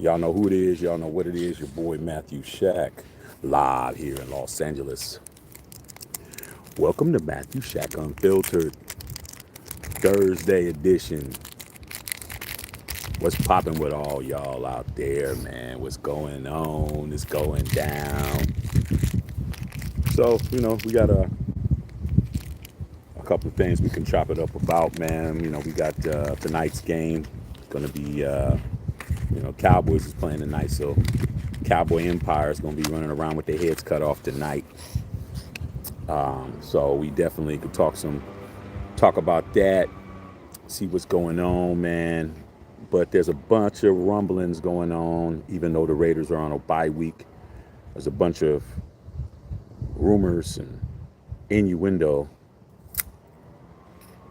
Y'all know who it is. Y'all know what it is. Your boy Matthew Shack, live here in Los Angeles. Welcome to Matthew Shack Unfiltered Thursday edition. What's popping with all y'all out there, man? What's going on? It's going down. So, we got a couple of things we can chop it up about, man. We got tonight's game. Going to be, Cowboys is playing tonight, so Cowboy Empire is going to be running around with their heads cut off tonight. So we definitely could talk about that, see what's going on, man. But there's a bunch of rumblings going on, even though the Raiders are on a bye week. There's a bunch of rumors and innuendo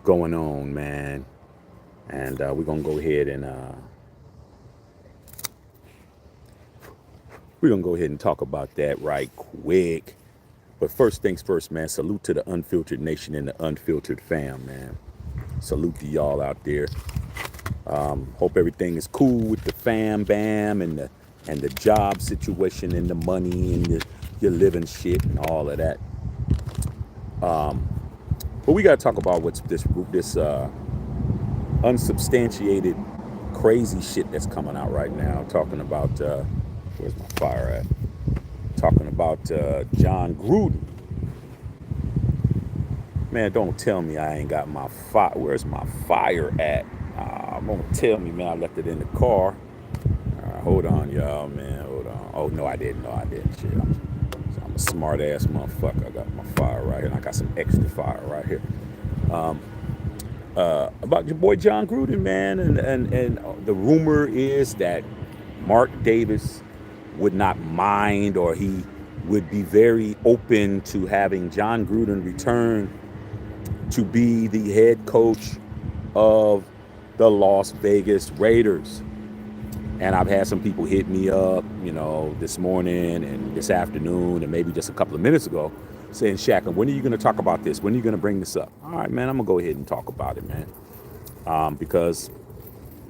going on, man. And we're gonna go ahead and talk about that right quick. But first things first, man. Salute to the Unfiltered Nation and the Unfiltered fam, man. Salute to y'all out there. Hope everything is cool with the fam bam and the job situation and the money and your living shit and all of that. But we gotta talk about what's this unsubstantiated crazy shit that's coming out right now. Talking about where's my fire at? Talking about John Gruden. Man, don't tell me I ain't got my fire. Where's my fire at? Don't tell me, man, I left it in the car. Hold on, y'all, man. Hold on. Oh, no, I didn't. Shit. I'm a smart ass motherfucker. I got my fire right here. And I got some extra fire right here. About your boy John Gruden, man. And the rumor is that Mark Davis would not mind, or he would be very open to having John Gruden return to be the head coach of the Las Vegas Raiders. And I've had some people hit me up, this morning and this afternoon and maybe just a couple of minutes ago saying, Shaq, when are you going to talk about this? When are you going to bring this up? All right, man, I'm going to go ahead and talk about it, man, because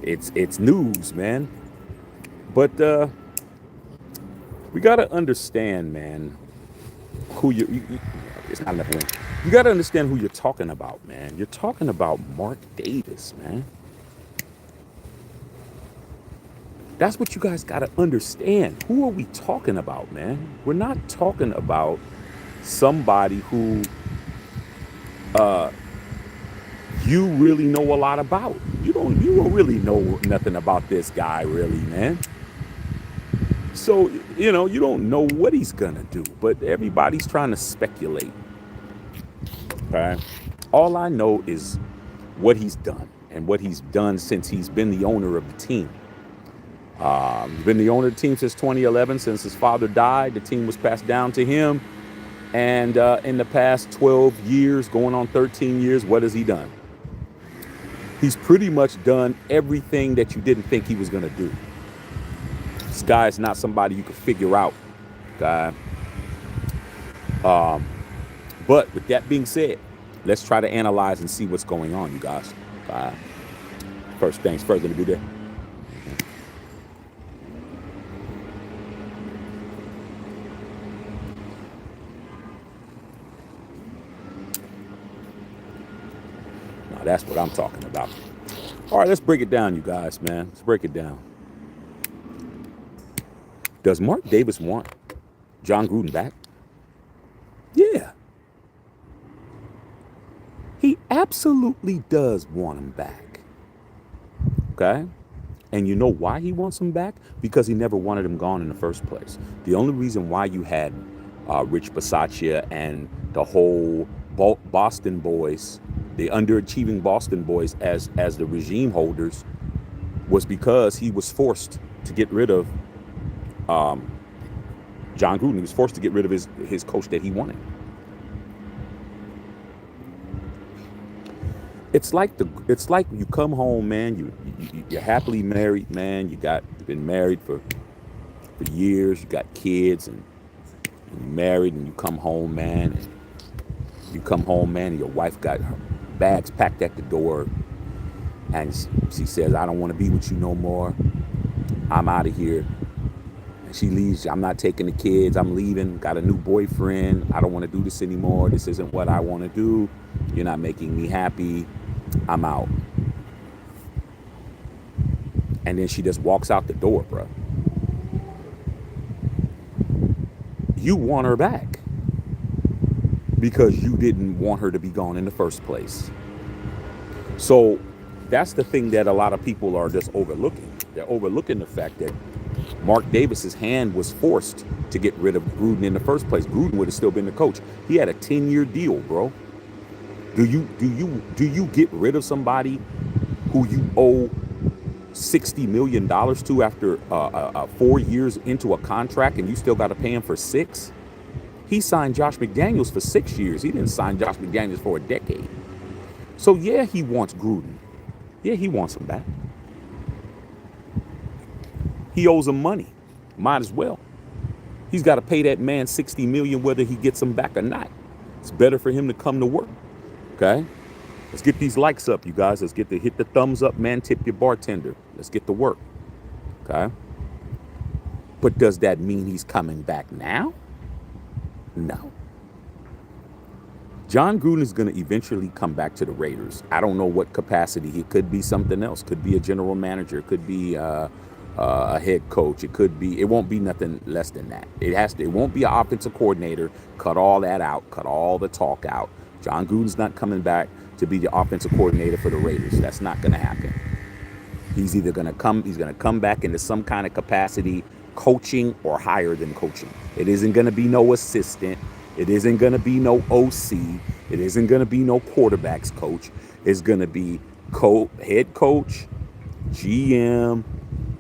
it's news, man. But we got to understand, man, who it's not enough win. You got to understand who you're talking about, man. You're talking about Mark Davis, man. That's what you guys got to understand. Who are we talking about, man? We're not talking about somebody who you really know a lot about. You don't really know nothing about this guy, really, man. So, you don't know what he's going to do, but everybody's trying to speculate. Okay? All I know is what he's done and what he's done since he's been the owner of the team. He's been the owner of the team since 2011. Since his father died, the team was passed down to him. And in the past 12 years, going on 13 years, what has he done? He's pretty much done everything that you didn't think he was going to do. This guy is not somebody you could figure out. Okay? But with that being said, let's try to analyze and see what's going on, you guys. First things first, let me do that. Now that's what I'm talking about. All right, let's break it down, you guys, man. Let's break it down. Does Mark Davis want John Gruden back? Yeah. He absolutely does want him back. Okay? And you know why he wants him back? Because he never wanted him gone in the first place. The only reason why you had Rich Bisaccia and the whole Boston boys, the underachieving Boston boys as the regime holders, was because he was forced to get rid of John Gruden. He was forced to get rid of his coach that he wanted. It's like you come home, man. You're happily married, man. You've been married for years. You got kids, and you're married, and you come home, man. And your wife got her bags packed at the door, and she says, "I don't want to be with you no more." I'm out of here. And she leaves. I'm not taking the kids. I'm leaving. Got a new boyfriend. I don't want to do this anymore. This isn't what I want to do. You're not making me happy. I'm out. And then she just walks out the door, bro. You want her back because you didn't want her to be gone in the first place. So that's the thing that a lot of people are just overlooking. They're overlooking the fact that Mark Davis's hand was forced to get rid of Gruden in the first place. Gruden would have still been the coach. He had a 10-year deal, bro. Do you get rid of somebody who you owe $60 million to after 4 years into a contract and you still got to pay him for 6? He signed Josh McDaniels for 6 years. He didn't sign Josh McDaniels for a decade. So yeah, he wants Gruden. Yeah, he wants him back. He owes him money. Might as well. He's got to pay that man $60 million whether he gets him back or not. It's better for him to come to work. Okay? Let's get these likes up, you guys. Let's hit the thumbs up, man. Tip your bartender. Let's get to work. Okay? But does that mean he's coming back now? No. John Gruden is going to eventually come back to the Raiders. I don't know what capacity. He could be something else. Could be a general manager. Could be a head coach. It won't be nothing less than that. It won't be an offensive coordinator. Cut all that out. Cut all the talk out. John Gruden's not coming back to be the offensive coordinator for the Raiders. That's not going to happen. He's going to come back into some kind of capacity, coaching or higher than coaching. It isn't going to be no assistant. It isn't going to be no OC. It isn't going to be no quarterbacks coach. It's going to be head coach, GM,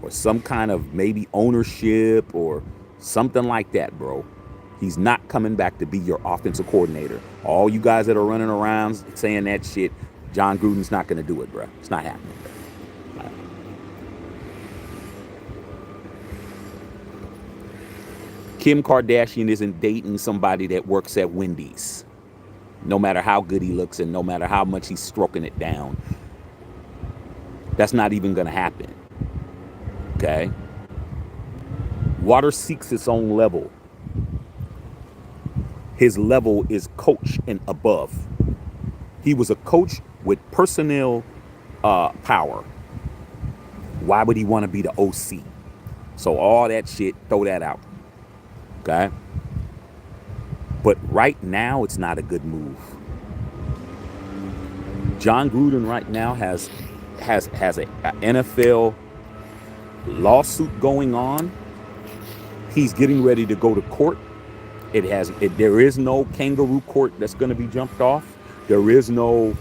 or some kind of maybe ownership or something like that, bro. He's not coming back to be your offensive coordinator. All you guys that are running around saying that shit, John Gruden's not going to do it, bro. It's not happening. Kim Kardashian isn't dating somebody that works at Wendy's. No matter how good he looks and no matter how much he's stroking it down. That's not even going to happen. Okay? Water seeks its own level. His level is coach and above. He was a coach with personnel power. Why would he want to be the OC? So all that shit, throw that out. Okay? But right now, it's not a good move. John Gruden right now has a NFL lawsuit going on. He's getting ready to go to court. There is no kangaroo court that's going to be jumped off. There is no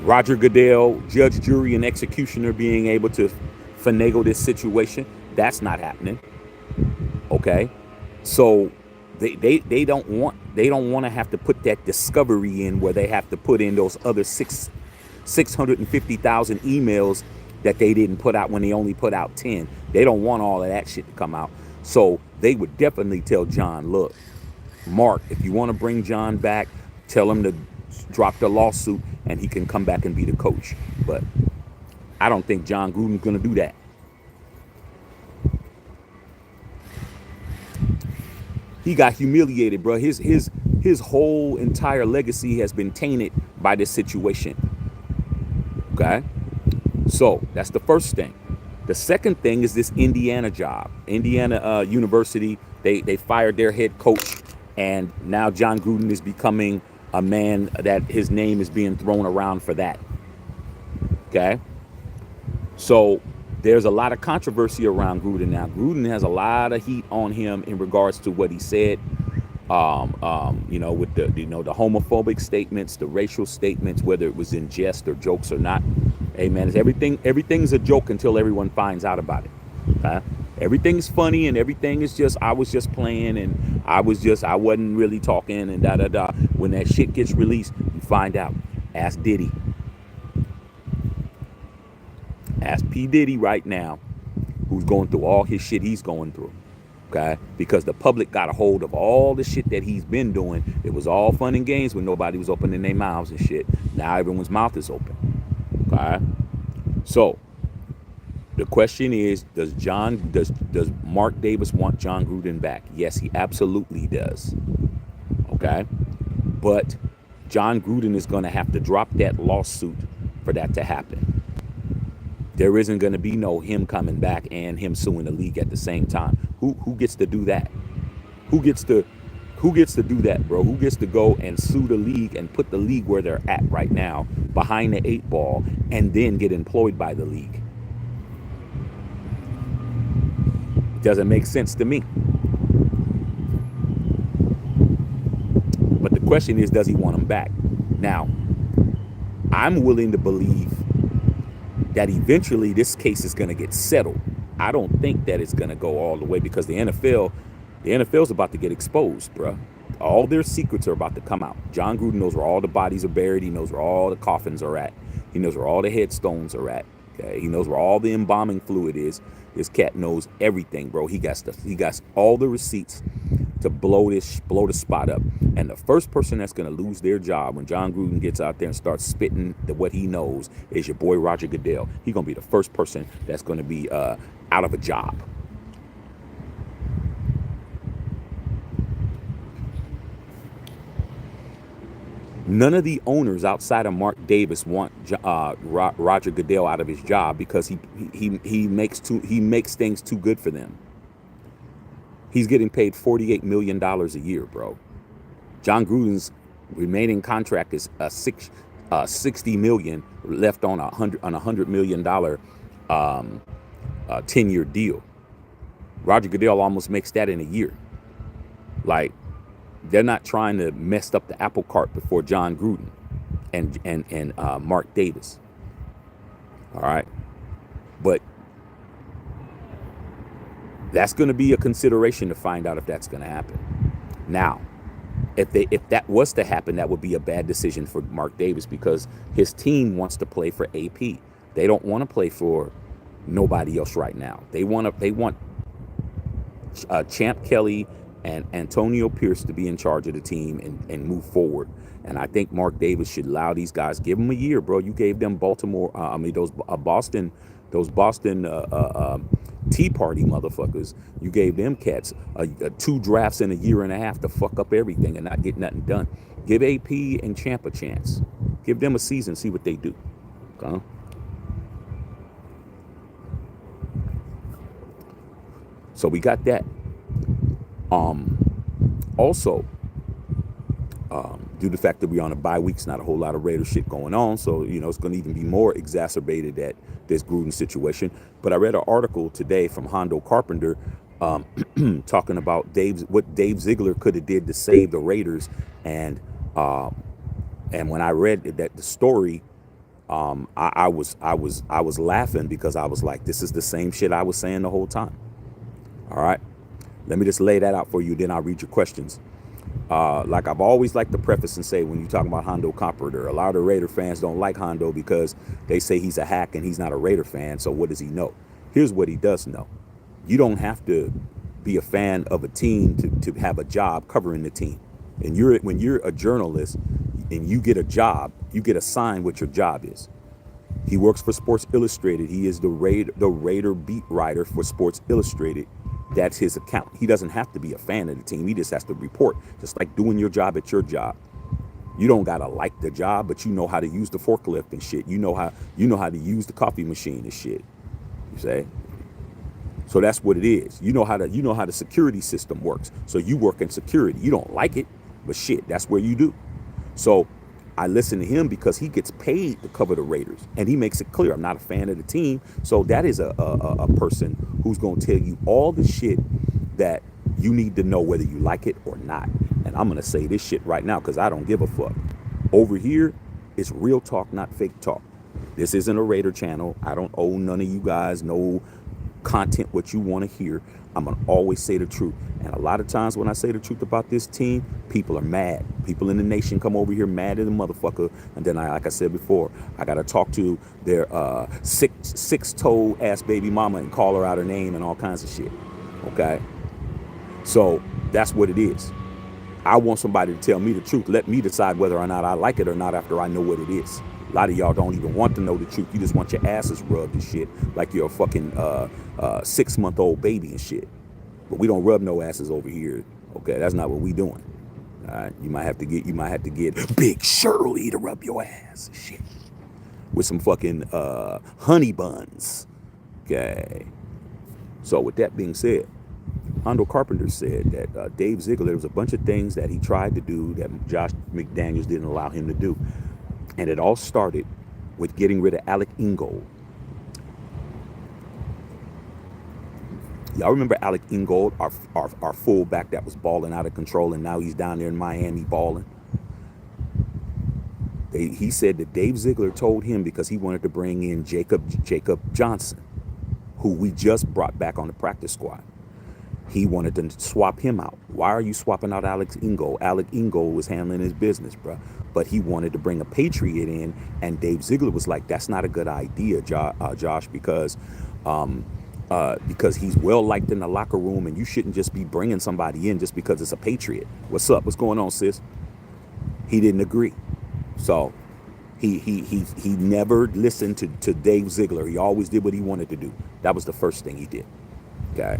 Roger Goodell, judge, jury, and executioner being able to finagle this situation. That's not happening. Okay, so they don't want to have to put that discovery in where they have to put in those other 650,000 emails that they didn't put out when they only put out 10. They don't want all of that shit to come out. So they would definitely tell John, look, Mark, if you want to bring John back, tell him to drop the lawsuit and he can come back and be the coach. But I don't think John Gruden's going to do that. He got humiliated, bro. His whole entire legacy has been tainted by this situation. Okay? So that's the first thing. The second thing is this Indiana job. Indiana University, they fired their head coach, and now John Gruden is becoming a man that his name is being thrown around for that. Okay? So there's a lot of controversy around Gruden now. Gruden has a lot of heat on him in regards to what he said, with the homophobic statements, the racial statements, whether it was in jest or jokes or not. Hey man, everything's a joke until everyone finds out about it. Everything's funny and everything is just, I was just playing and I wasn't really talking and da da da. When that shit gets released, you find out. Ask Diddy. Ask P. Diddy right now, who's going through all his shit he's going through. Okay? Because the public got a hold of all the shit that he's been doing. It was all fun and games when nobody was opening their mouths and shit. Now everyone's mouth is open. Okay? So, The question is, does Mark Davis want John Gruden back? Yes, he absolutely does. Okay, but John Gruden is going to have to drop that lawsuit for that to happen. There isn't going to be no him coming back and him suing the league at the same time. Who gets to do that? Who gets to do that, bro? Who gets to go and sue the league and put the league where they're at right now, behind the 8 ball, and then get employed by the league? Doesn't make sense to me. But the question is, does he want him back? Now, I'm willing to believe that eventually this case is going to get settled. I don't think that it's going to go all the way, because the NFL's about to get exposed, bruh. All their secrets are about to come out. John Gruden knows where all the bodies are buried. He knows where all the coffins are at. He knows where all the headstones are at. Okay, he knows where all the embalming fluid is. This cat knows everything, bro. He got all the receipts to blow the spot up. And the first person that's going to lose their job when John Gruden gets out there and starts spitting what he knows is your boy Roger Goodell. He's going to be the first person that's going to be out of a job. None of the owners outside of Mark Davis want Roger Goodell out of his job, because he makes things too good for them. He's getting paid $48 million a year, bro. John Gruden's remaining contract is $60 million left on a $100 million 10-year deal. Roger Goodell almost makes that in a year. Like, they're not trying to mess up the apple cart before John Gruden and Mark Davis. All right, but that's going to be a consideration to find out if that's going to happen. Now, if that was to happen, that would be a bad decision for Mark Davis, because his team wants to play for AP. They don't want to play for nobody else right now. They want Champ Kelly and Antonio Pierce to be in charge of the team and move forward. And I think Mark Davis should allow these guys, give them a year, bro. You gave them those Boston Tea Party motherfuckers. You gave them cats 2 drafts in a year and a half to fuck up everything and not get nothing done. Give AP and Champ a chance. Give them a season, see what they do. Okay? So we got that. Also, due to the fact that we're on a bye week, it's not a whole lot of Raider shit going on. So, it's going to even be more exacerbated at this Gruden situation. But I read an article today from Hondo Carpenter talking about what Dave Ziegler could have did to save the Raiders. And when I read that the story, I was laughing, because I was like, this is the same shit I was saying the whole time. All right. Let me just lay that out for you, then I'll read your questions. Like I've always liked to preface and say, when you talk about Hondo Carpenter, a lot of Raider fans don't like Hondo because they say he's a hack and he's not a Raider fan. So what does he know? Here's what he does know. You don't have to be a fan of a team to have a job covering the team. And when you're a journalist and you get a job, you get assigned what your job is. He works for Sports Illustrated. He is the Raider beat writer for Sports Illustrated. That's his account. He doesn't have to be a fan of the team. He just has to report, just like doing your job at your job. You don't gotta like the job, but you know how to use the forklift and shit. You know how to use the coffee machine and shit. You say? So that's what it is. You know how the security system works. So you work in security. You don't like it, but shit, that's where you do. So I listen to him because he gets paid to cover the Raiders, and he makes it clear, I'm not a fan of the team. So that is a person who's going to tell you all the shit that you need to know, whether you like it or not. And I'm going to say this shit right now because I don't give a fuck. Over here, it's real talk, not fake talk. This isn't a Raider channel. I don't owe none of you guys no content what you want to hear. I'm going to always say the truth. And a lot of times when I say the truth about this team, people are mad. People in the nation come over here mad at the motherfucker. And then, like I said before, I got to talk to their six-toe ass baby mama and call her out her name and all kinds of shit. Okay? So that's what it is. I want somebody to tell me the truth. Let me decide whether or not I like it or not after I know what it is. A lot of y'all don't even want to know the truth. You just want your asses rubbed and shit like you're a fucking 6-month-old baby and shit. But we don't rub no asses over here. Okay, that's not what we doing. All right, you might have to get Big Shirley to rub your ass and shit with some fucking honey buns. Okay. So with that being said, Hondo Carpenter said that Dave Ziegler, there was a bunch of things that he tried to do that Josh McDaniels didn't allow him to do. And it all started with getting rid of Alec Ingold. Y'all remember Alec Ingold, our fullback that was balling out of control, and now he's down there in Miami balling? He said that Dave Ziegler told him because he wanted to bring in Jacob Johnson, who we just brought back on the practice squad. He wanted to swap him out. Why are you swapping out Alex Ingold? Alec Ingold was handling his business, bro. But he wanted to bring a Patriot in, and Dave Ziegler was like, that's not a good idea, Josh, because he's well liked in the locker room, and you shouldn't just be bringing somebody in just because it's a Patriot. What's up? What's going on, sis? He didn't agree. So he never listened to Dave Ziegler. He always did what he wanted to do. That was the first thing he did. Okay.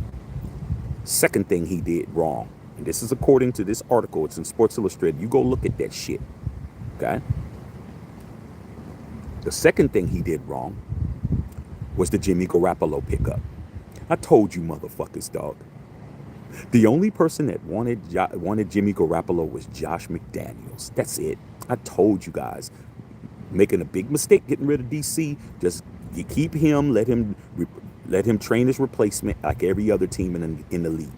Second thing he did wrong, and this is according to this article, it's in Sports Illustrated. You go look at that shit. Okay. The second thing he did wrong was the Jimmy Garoppolo pickup. I told you motherfuckers, dog. The only person that wanted Jimmy Garoppolo was Josh McDaniels. That's it. I told you guys. Making a big mistake getting rid of DC. Just you keep him, let him train his replacement like every other team in the league.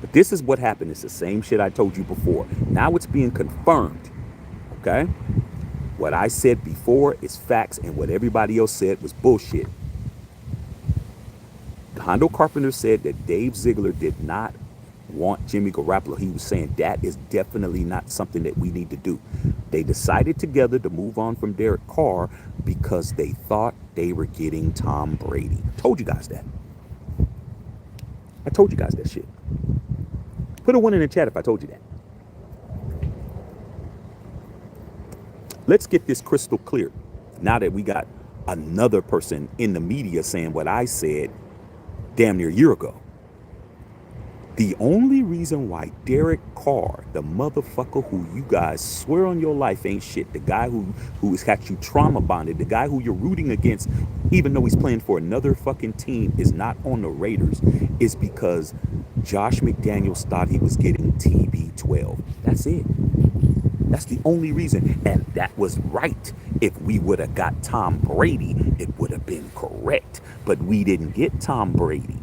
But this is what happened. It's the same shit I told you before. Now it's being confirmed. Okay? What I said before is facts, and what everybody else said was bullshit. Hondo Carpenter said that Dave Ziegler did not want Jimmy Garoppolo. He was saying that is definitely not something that we need to do. They decided together to move on from Derek Carr because they thought they were getting Tom Brady. I told you guys that. I told you guys that shit. Put a 1 in the chat if I told you that. Let's get this crystal clear. Now that we got another person in the media saying what I said damn near a year ago. The only reason why Derek Carr, the motherfucker who you guys swear on your life ain't shit, the guy who has got you trauma bonded, the guy who you're rooting against, even though he's playing for another fucking team, is not on the Raiders, is because Josh McDaniels thought he was getting TB12. That's it. That's the only reason. And that was right. If we would have got Tom Brady, it would have been correct. But we didn't get Tom Brady.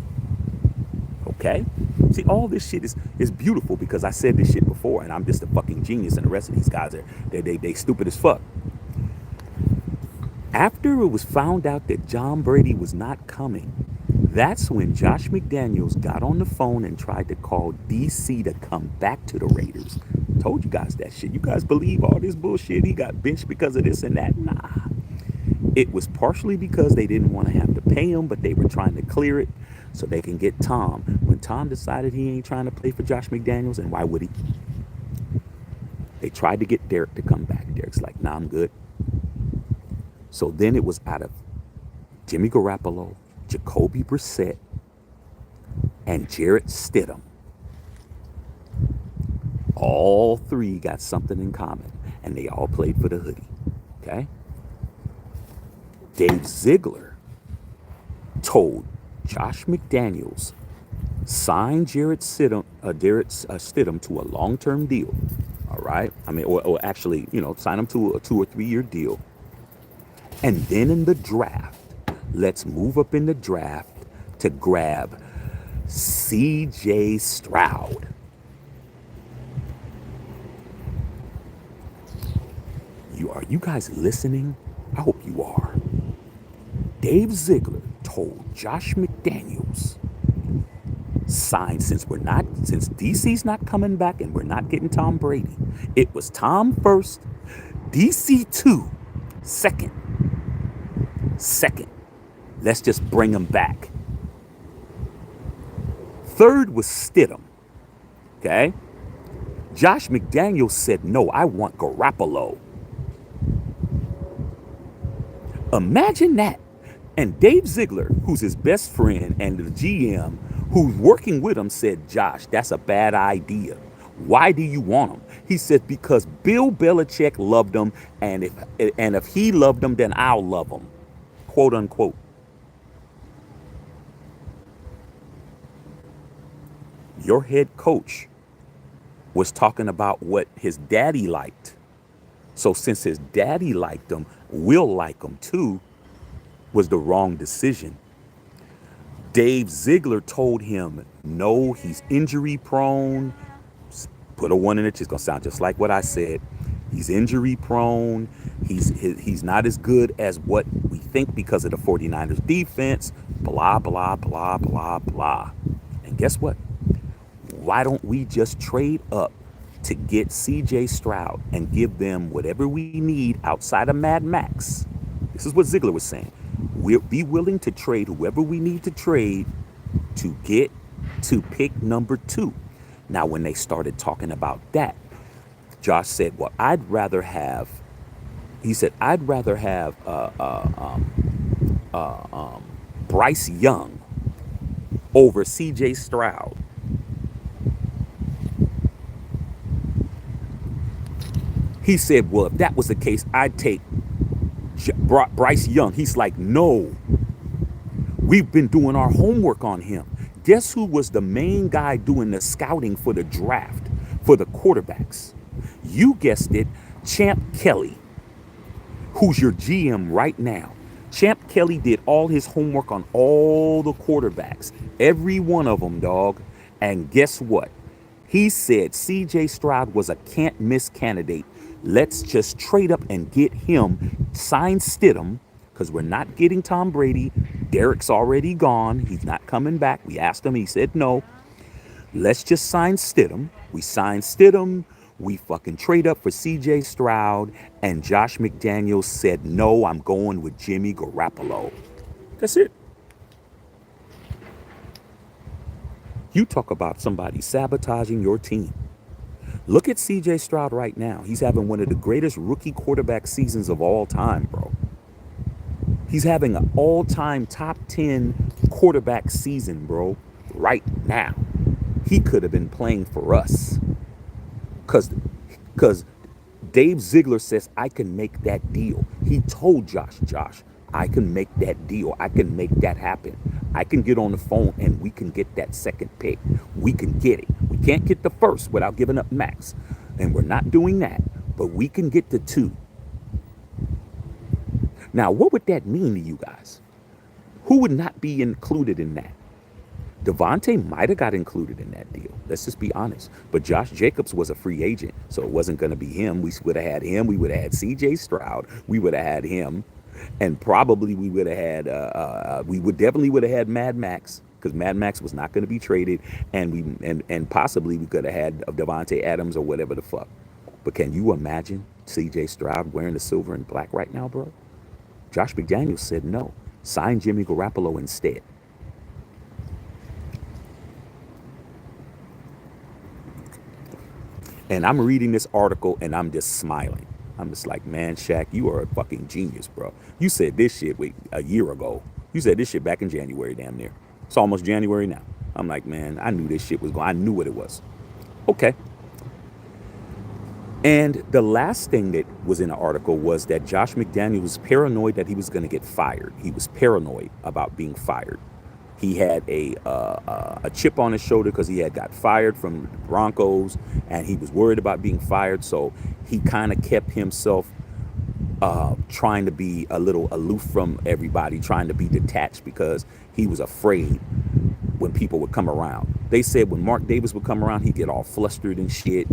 Okay? See, all this shit is beautiful because I said this shit before, and I'm just a fucking genius, and the rest of these guys they stupid as fuck. After it was found out that John Brady was not coming, that's when Josh McDaniels got on the phone and tried to call DC to come back to the Raiders. Told you guys that shit. You guys believe all this bullshit? He got benched because of this and that? Nah. It was partially because they didn't want to have to pay him, but they were trying to clear it so they can get Tom. When Tom decided he ain't trying to play for Josh McDaniels, and why would he? They tried to get Derek to come back. Derek's like, nah, I'm good. So then it was out of Jimmy Garoppolo, Jacoby Brissett, and Jarrett Stidham. All three got something in common, and they all played for the hoodie. Okay? Dave Ziegler told Josh McDaniels, sign Jarrett Stidham to a long-term deal. All right? I mean, or actually, sign him to a 2 or 3 year deal. And then in the draft, let's move up in the draft to grab C.J. Stroud. Are you guys listening? I hope you are. Dave Ziegler told Josh McDaniels, sign, since DC's not coming back and we're not getting Tom Brady. It was Tom first, DC 2, second. Let's just bring him back. Third was Stidham. Okay? Josh McDaniels said, no, I want Garoppolo. Imagine that. And Dave Ziegler, who's his best friend and the GM, who's working with him, said, Josh, that's a bad idea. Why do you want him? He said, because Bill Belichick loved him, and if he loved him, then I'll love him. Quote unquote. Your head coach was talking about what his daddy liked. So since his daddy liked him, we'll like him too, was the wrong decision. Dave Ziegler told him, no, he's injury prone. Put a one in it, it's gonna sound just like what I said. He's injury prone. He's not as good as what we think because of the 49ers defense. Blah, blah, blah, blah, blah. And guess what? Why don't we just trade up to get CJ Stroud and give them whatever we need outside of Mad Max? This is what Ziegler was saying. We'll be willing to trade whoever we need to trade to get to pick number 2. Now, when they started talking about that, Josh said, well, I'd rather have Bryce Young over CJ Stroud. He said, well, if that was the case, I'd take Bryce Young. He's like, no, we've been doing our homework on him. Guess who was the main guy doing the scouting for the draft for the quarterbacks? You guessed it, Champ Kelly, who's your GM right now. Champ Kelly did all his homework on all the quarterbacks, every one of them, dog. And guess what? He said CJ Stroud was a can't miss candidate. Let's just trade up and get him, sign Stidham, because we're not getting Tom Brady. Derek's already gone. He's not coming back. We asked him. He said no. Let's just sign Stidham. We signed Stidham. We fucking trade up for CJ Stroud. And Josh McDaniels said, no, I'm going with Jimmy Garoppolo. That's it. You talk about somebody sabotaging your team. Look at CJ Stroud right now. He's having one of the greatest rookie quarterback seasons of all time, bro. He's having an all-time top 10 quarterback season, bro, right now. He could have been playing for us. Because Dave Ziegler says, I can make that deal. He told Josh, I can make that deal. I can make that happen. I can get on the phone and we can get that second pick. We can get it. We can't get the first without giving up Max. And we're not doing that. But we can get the 2. Now, what would that mean to you guys? Who would not be included in that? Devontae might have got included in that deal. Let's just be honest. But Josh Jacobs was a free agent, so it wasn't going to be him. We would have had him. We would have had C.J. Stroud. We would have had him. And probably we would have had, definitely would have had Mad Max, because Mad Max was not going to be traded. And possibly we could have had Devontae Adams or whatever the fuck. But can you imagine C.J. Stroud wearing the silver and black right now, bro? Josh McDaniels said no. Sign Jimmy Garoppolo instead. And I'm reading this article and I'm just smiling. I'm just like, man, Shaq, you are a fucking genius, bro. You said this shit a year ago. You said this shit back in January, damn near. It's almost January now. I'm like, man, I knew this shit was going. I knew what it was. Okay. And the last thing that was in the article was that Josh McDaniels was paranoid that he was going to get fired. He was paranoid about being fired. He had a chip on his shoulder because he had got fired from the Broncos, and he was worried about being fired. So he kind of kept himself trying to be a little aloof from everybody, trying to be detached because he was afraid when people would come around. They said when Mark Davis would come around, he'd get all flustered and shit.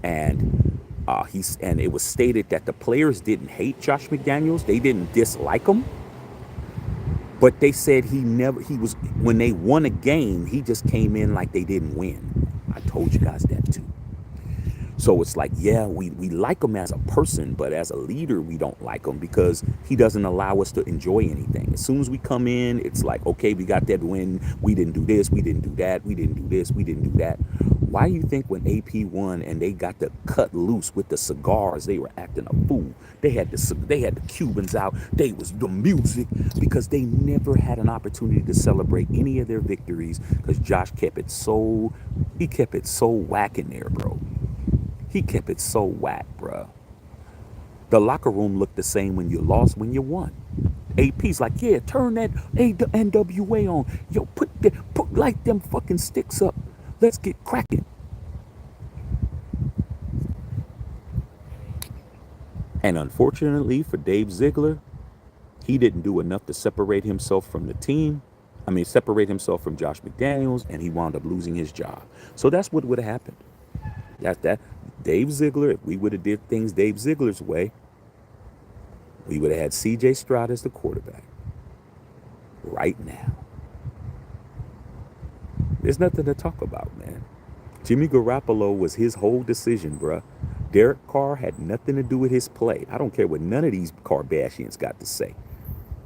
And it was stated that the players didn't hate Josh McDaniels. They didn't dislike him. But they said when they won a game, he just came in like they didn't win. I told you guys that too. So it's like, yeah, we like him as a person, but as a leader, we don't like him because he doesn't allow us to enjoy anything. As soon as we come in, it's like, okay, we got that win. We didn't do this. We didn't do that. We didn't do this. We didn't do that. Why do you think when AP won and they got to cut loose with the cigars, they were acting a fool? They had the Cubans out. They was the music because they never had an opportunity to celebrate any of their victories because Josh kept it so whack in there, bro. He kept it so whack, bro. The locker room looked the same when you lost, when you won. AP's like, yeah, turn that NWA on. Yo, light them fucking sticks up. Let's get cracking. And unfortunately for Dave Ziegler, he didn't do enough to separate himself from the team. I mean, separate himself from Josh McDaniels, and he wound up losing his job. So that's what would have happened. That Dave Ziegler, if we would have did things Dave Ziegler's way, we would have had CJ Stroud as the quarterback right now. There's nothing to talk about, man. Jimmy Garoppolo was his whole decision, bruh. Derek Carr had nothing to do with his play. I don't care what none of these Kardashians got to say.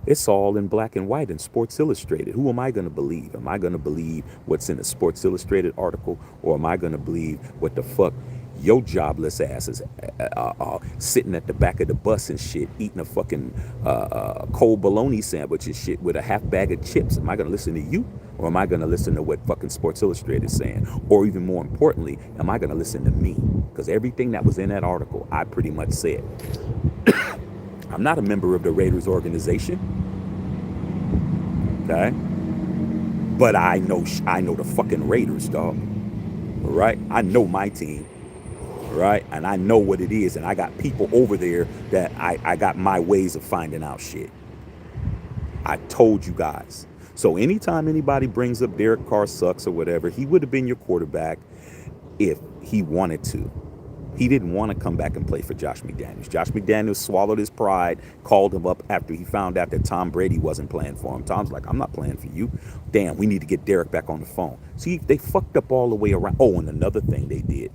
It's all in black and white in Sports Illustrated. Who am I going to believe? Am I going to believe what's in a Sports Illustrated article, or am I going to believe what the fuck your jobless ass is sitting at the back of the bus and shit, eating a fucking cold bologna sandwich and shit with a half bag of chips? Am I going to listen to you, or am I going to listen to what fucking Sports Illustrated is saying? Or even more importantly, am I going to listen to me? Because everything that was in that article, I pretty much said. I'm not a member of the Raiders organization, okay? But I know the fucking Raiders, dog. All right? I know my team, right? And I know what it is, and I got people over there that I got my ways of finding out shit. I told you guys. So anytime anybody brings up Derek Carr sucks or whatever, he would have been your quarterback if he wanted to. He didn't want to come back and play for Josh McDaniels. Josh McDaniels swallowed his pride, called him up after he found out that Tom Brady wasn't playing for him. Tom's like, I'm not playing for you. Damn, we need to get Derek back on the phone. See, they fucked up all the way around. Oh, and another thing they did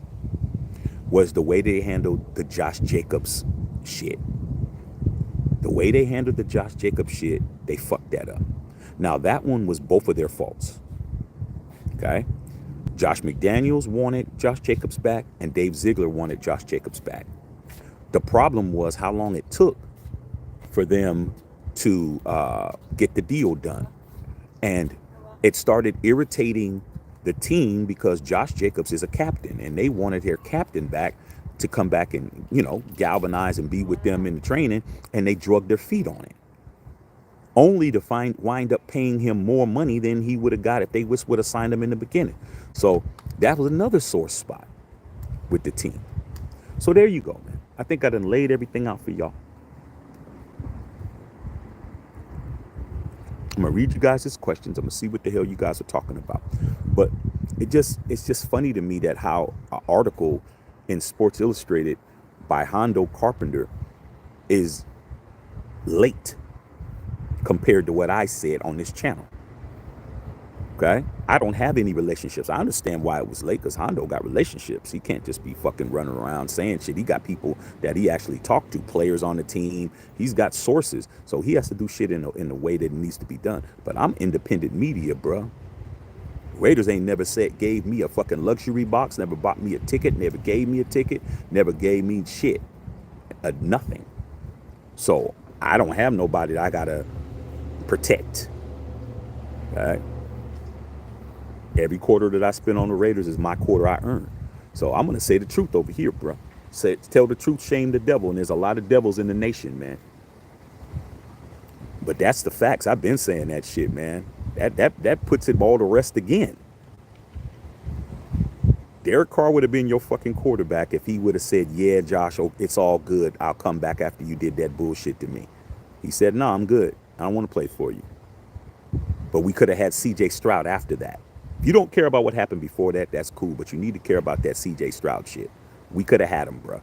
was the way they handled the Josh Jacobs shit. The way they handled the Josh Jacobs shit, they fucked that up. Now, that one was both of their faults. Okay? Josh McDaniels wanted Josh Jacobs back, and Dave Ziegler wanted Josh Jacobs back. The problem was how long it took for them to get the deal done. And it started irritating the team because Josh Jacobs is a captain, and they wanted their captain back to come back and, galvanize and be with them in the training, and they drug their feet on it. Only to wind up paying him more money than he would have got if they would have signed him in the beginning. So that was another sore spot with the team. So there you go, man. I think I done laid everything out for y'all. I'm gonna read you guys' questions. I'm gonna see what the hell you guys are talking about. But it's just funny to me that how an article in Sports Illustrated by Hondo Carpenter is late compared to what I said on this channel. Okay? I don't have any relationships. I understand why it was late, because Hondo got relationships. He can't just be fucking running around saying shit. He got people that he actually talked to, players on the team. He's got sources. So he has to do shit in the way that it needs to be done. But I'm independent media, bro. Raiders ain't never gave me a fucking luxury box, never bought me a ticket, never gave me a ticket, never gave me shit. Nothing. So I don't have nobody that I gotta protect. All right? Every quarter that I spend on the Raiders is my quarter I earn. So I'm going to say the truth over here, bro. Tell the truth, shame the devil. And there's a lot of devils in the nation, man. But that's the facts. I've been saying that shit, man. That puts it all to rest again. Derek Carr would have been your fucking quarterback if he would have said, yeah, Josh, it's all good. I'll come back after you did that bullshit to me. He said, no, I'm good. I don't want to play for you. But we could have had CJ Stroud after that. If you don't care about what happened before that, that's cool. But you need to care about that CJ Stroud shit. We could have had him, bro.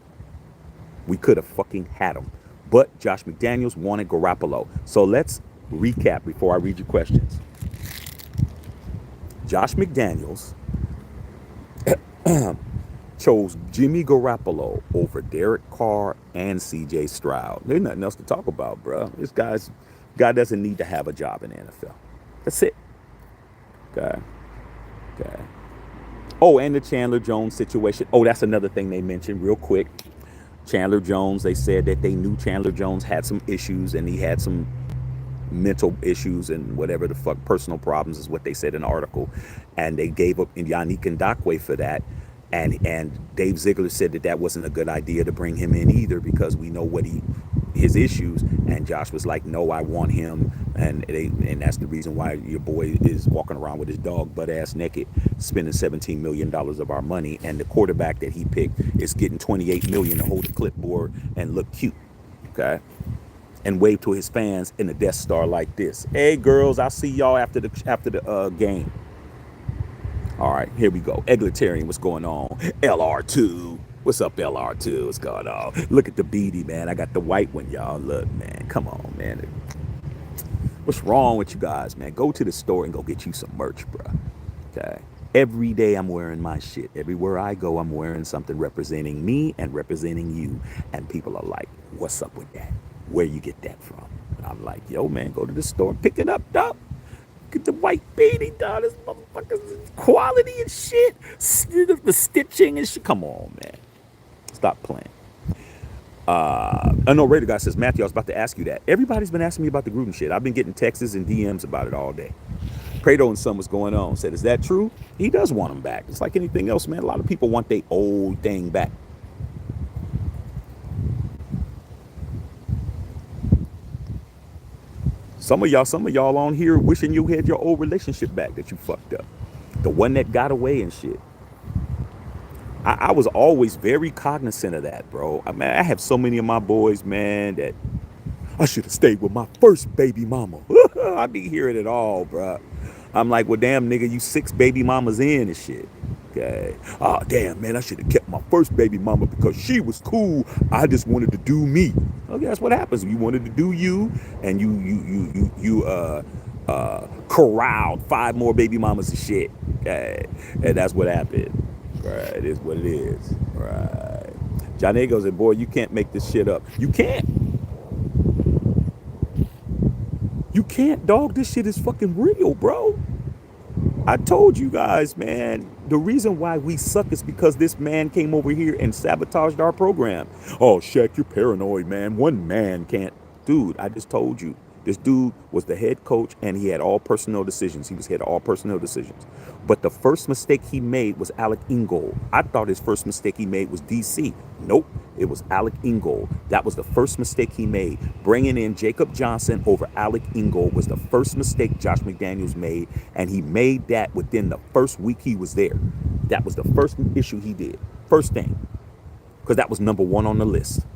We could have fucking had him. But Josh McDaniels wanted Garoppolo. So let's recap before I read your questions. Josh McDaniels chose Jimmy Garoppolo over Derek Carr and CJ Stroud. There's nothing else to talk about, bro. This guy doesn't need to have a job in the NFL. That's it. Okay. Oh, and the Chandler Jones situation. Oh, that's another thing they mentioned real quick. Chandler Jones, they said that they knew Chandler Jones had some issues and he had some mental issues and whatever the fuck, personal problems is what they said in the article. And they gave up Yannick Ngakwe for that. And Dave Ziegler said that that wasn't a good idea to bring him in either because we know what his issues. And Josh was like, no, I want him. And that's the reason why your boy is walking around with his dog butt ass naked, spending $17 million of our money. And the quarterback that he picked is getting $28 million to hold a clipboard and look cute. Okay. And wave to his fans in the Death Star like this. Hey girls, I'll see y'all after the game. All right, here we go. Egalitarian, what's going on? LR2. What's up, LR2? What's going on? Look at the beanie, man. I got the white one, y'all. Look, man. Come on, man. What's wrong with you guys, man? Go to the store and go get you some merch, bro. Okay. Every day I'm wearing my shit. Everywhere I go, I'm wearing something representing me and representing you. And people are like, what's up with that? Where you get that from? And I'm like, yo, man, go to the store and pick it up, dog. Get the white beanie, dog. This motherfucker's quality and shit. The stitching and shit. Come on, man. Stop playing. I know Raider guy says, Matthew, I was about to ask you that. Everybody's been asking me about the Gruden shit. I've been getting texts and DMs about it all day. Prado and son was going on. Said, is that true? He does want him back. It's like anything else, man. A lot of people want their old thing back. Some of y'all on here wishing you had your old relationship back that you fucked up. The one that got away and shit. I was always very cognizant of that, bro. I mean, I have so many of my boys, man, that I should have stayed with my first baby mama. I be hearing it all, bro. I'm like, well, damn, nigga, you 6 baby mamas in and shit. Okay. Oh, damn, man, I should have kept my first baby mama because she was cool. I just wanted to do me. Okay, that's what happens. You wanted to do you, and you corralled 5 more baby mamas and shit. Okay. And that's what happened. Right, it is what it is. Right. John A goes, and boy, you can't make this shit up. You can't. You can't, dog. This shit is fucking real, bro. I told you guys, man, the reason why we suck is because this man came over here and sabotaged our program. Oh, Shaq, you're paranoid, man. One man can't. Dude, I just told you. This dude was the head coach and he had all personnel decisions. He was head of all personnel decisions. But the first mistake he made was Alec Ingold. I thought his first mistake he made was DC. Nope, it was Alec Ingold. That was the first mistake he made. Bringing in Jacob Johnson over Alec Ingold was the first mistake Josh McDaniels made. And he made that within the first week he was there. That was the first issue he did. First thing. Because that was number 1 on the list.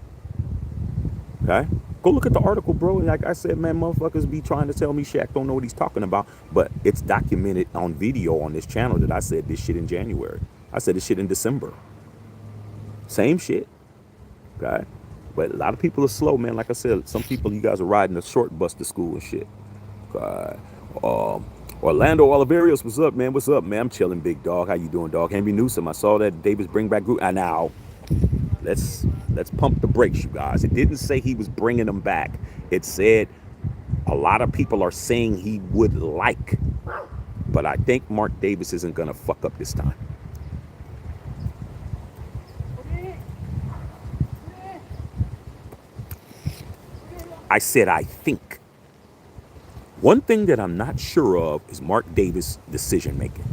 Okay? Go look at the article, bro. Like I said, man, motherfuckers be trying to tell me Shaq don't know what he's talking about. But it's documented on video on this channel that I said this shit in January. I said this shit in December. Same shit. Okay? But a lot of people are slow, man. Like I said, some people, you guys are riding a short bus to school and shit. Okay? Orlando Oliverios, what's up, man? What's up, man? I'm chilling, big dog. How you doing, dog? Henry Newsom, I saw that Davis bring back Gruden. Now, let's pump the brakes, you guys. It didn't say he was bringing them back. It said a lot of people are saying he would like. But I think Mark Davis isn't going to fuck up this time. I said I think. One thing that I'm not sure of is Mark Davis' decision making.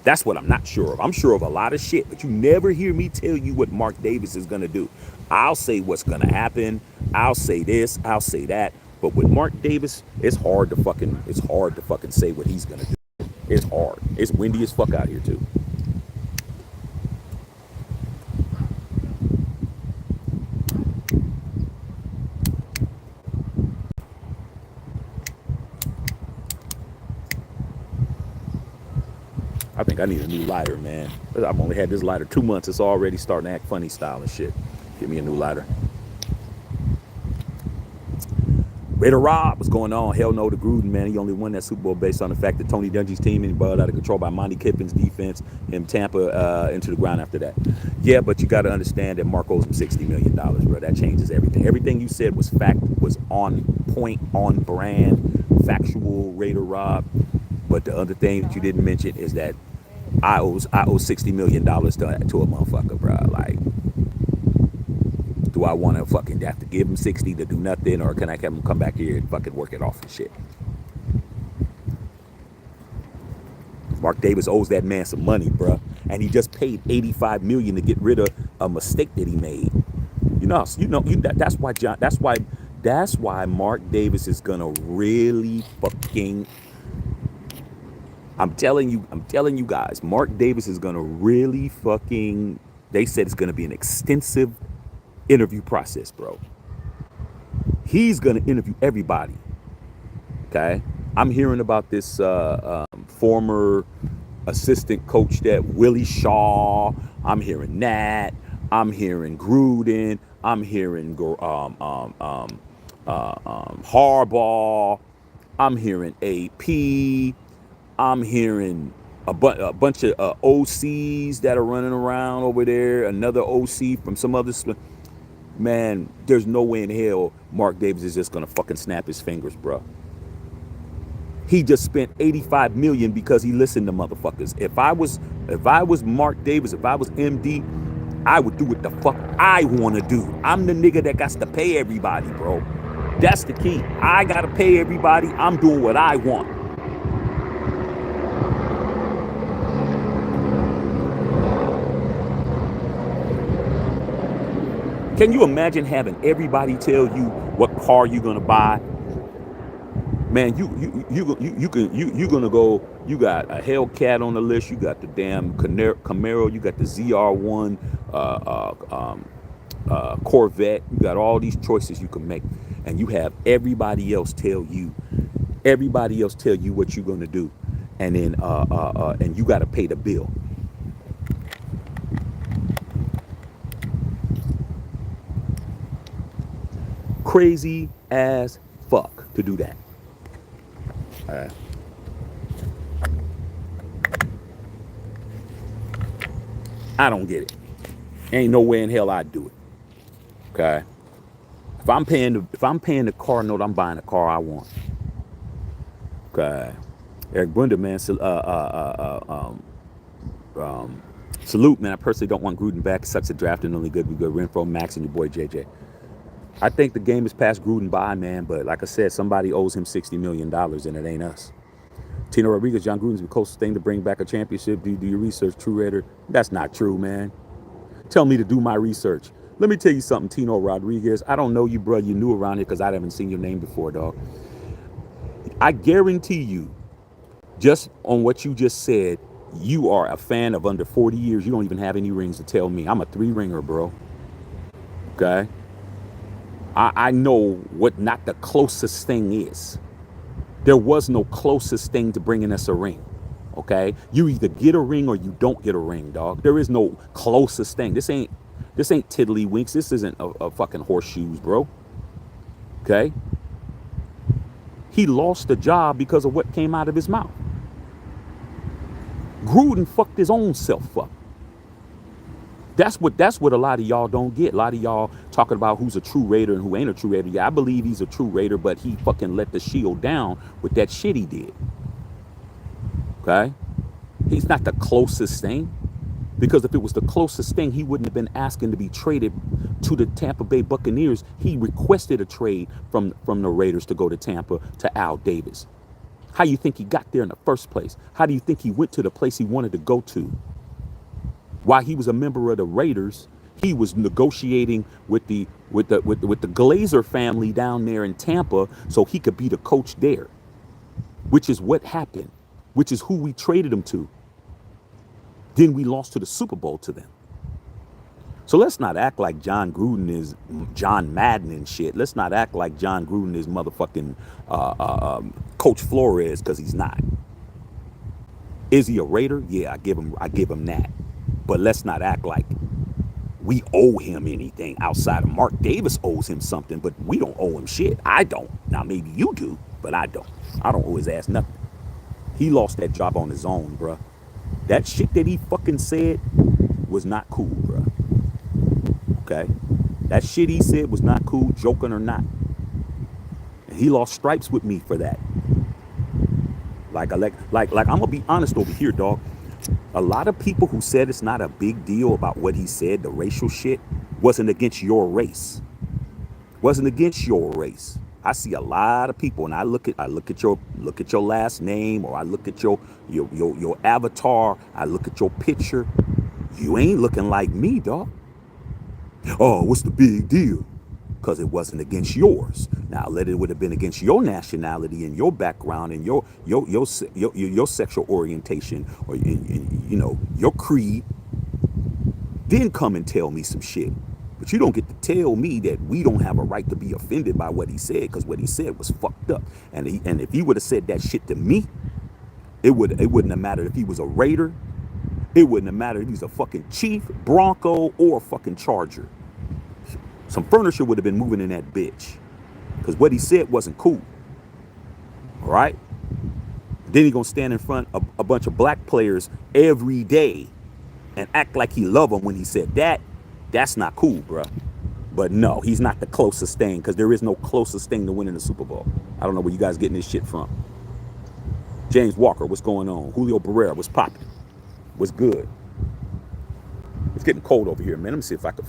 That's what I'm not sure of. I'm sure of a lot of shit, but you never hear me tell you what Mark Davis is going to do. I'll say what's going to happen. I'll say this. I'll say that. But with Mark Davis, it's hard to fucking say what he's going to do. It's hard. It's windy as fuck out here, too. I think I need a new lighter, man. I've only had this lighter 2 months. It's already starting to act funny style and shit. Give me a new lighter. Raider Rob, what's going on? Hell no to Gruden, man. He only won that Super Bowl based on the fact that Tony Dungy's team and balled out of control by Monty Kiffin's defense and Tampa into the ground after that. Yeah, but you got to understand that Mark owes him $60 million, bro. That changes everything. Everything you said was fact, was on point, on brand, factual, Raider Rob. But the other thing that you didn't mention is that I owe $60 million to a motherfucker, bro. Like, do I want to fucking have to give him 60 to do nothing, or can I have him come back here and fucking work it off and shit? Mark Davis owes that man some money, bro, and he just paid 85 million to get rid of a mistake that he made. That's why John. That's why Mark Davis is gonna really fucking. I'm telling you guys, Mark Davis is gonna really fucking. They said it's gonna be an extensive interview process, bro. He's gonna interview everybody. Okay, I'm hearing about this former assistant coach that Willie Shaw. I'm hearing that. I'm hearing Gruden. I'm hearing Harbaugh. I'm hearing AP. I'm hearing a bunch of OCs that are running around over there. Another OC from some other. Man, there's no way in hell Mark Davis is just gonna fucking snap his fingers, bro. He just spent 85 million because he listened to motherfuckers. If I was Mark Davis, if I was MD, I would do what the fuck I want to do. I'm the nigga that got to pay everybody, bro. That's the key. I gotta pay everybody. I'm doing what I want. Can you imagine having everybody tell you what car you're gonna buy? Man, you gonna go. You got a Hellcat on the list. You got the damn Camaro. You got the ZR1 Corvette. You got all these choices you can make, and you have everybody else tell you. Everybody else tell you what you're gonna do, and then and you got to pay the bill. Crazy as fuck to do that. Uh, I don't get it. Ain't no way in hell I'd do it. Okay. If I'm paying the car note, I'm buying the car I want. Okay. Eric Bunda, man, salute, man. I personally don't want Gruden back. It sucks at drafting only good. We go Renfro, Max, and your boy JJ. I think the game has passed Gruden by, man. But like I said, somebody owes him $60 million, and it ain't us. Tino Rodriguez, John Gruden's the closest thing to bring back a championship. Do you do your research? True Raider. That's not true, man. Tell me to do my research. Let me tell you something, Tino Rodriguez. I don't know you, bro. You new around here because I haven't seen your name before, dog. I guarantee you, just on what you just said, you are a fan of under 40 years. You don't even have any rings to tell me. I'm a 3-ringer, bro. Okay? I know what not the closest thing is. There was no closest thing to bringing us a ring. Okay? You either get a ring or you don't get a ring, dog. There is no closest thing. This ain't tiddlywinks. This isn't a fucking horseshoes, bro. Okay? He lost the job because of what came out of his mouth. Gruden fucked his own self up. That's what a lot of y'all don't get. A lot of y'all talking about who's a true Raider and who ain't a true Raider. Yeah, I believe he's a true Raider, but he fucking let the shield down with that shit he did. Okay? He's not the closest thing. Because if it was the closest thing, he wouldn't have been asking to be traded to the Tampa Bay Buccaneers. He requested a trade from the Raiders to go to Tampa to Al Davis. How do you think he got there in the first place? How do you think he went to the place he wanted to go to? While he was a member of the Raiders, he was negotiating with the Glazer family down there in Tampa so he could be the coach there, which is what happened, which is who we traded him to. Then we lost to the Super Bowl to them. So let's not act like John Gruden is John Madden and shit. Let's not act like John Gruden is motherfucking Coach Flores, because he's not. Is he a Raider? Yeah, I give him that. But let's not act like we owe him anything outside of Mark Davis owes him something, but we don't owe him shit. I don't. Now maybe you do, but I don't. I don't owe his ass nothing. He lost that job on his own, bruh. That shit that he fucking said was not cool, bruh. Okay? That shit he said was not cool, joking or not. And he lost stripes with me for that. Like I'm gonna be honest over here, dog. A lot of people who said it's not a big deal about what he said, the racial shit, wasn't against your race. Wasn't against your race. I see a lot of people, and I look at your last name, or I look at your avatar. I look at your picture. You ain't looking like me, dog. Oh, what's the big deal? Because it wasn't against yours. Now, let it would have been against your nationality and your background and your sexual orientation, or your creed. Then come and tell me some shit. But you don't get to tell me that we don't have a right to be offended by what he said, because what he said was fucked up. And if he would have said that shit to me, it wouldn't have mattered if he was a Raider. It wouldn't have mattered if he was a fucking Chief, Bronco, or a fucking Charger. Some furniture would have been moving in that bitch, because what he said wasn't cool. All right? Then he gonna stand in front of a bunch of black players every day and act like he love them when he said that. That's not cool, bruh. But no, he's not the closest thing, because there is no closest thing to winning the Super Bowl. I don't know where you guys getting this shit from. James Walker, what's going on? Julio Barrera, what's popping? What's good? It's getting cold over here, man. Let me see if I can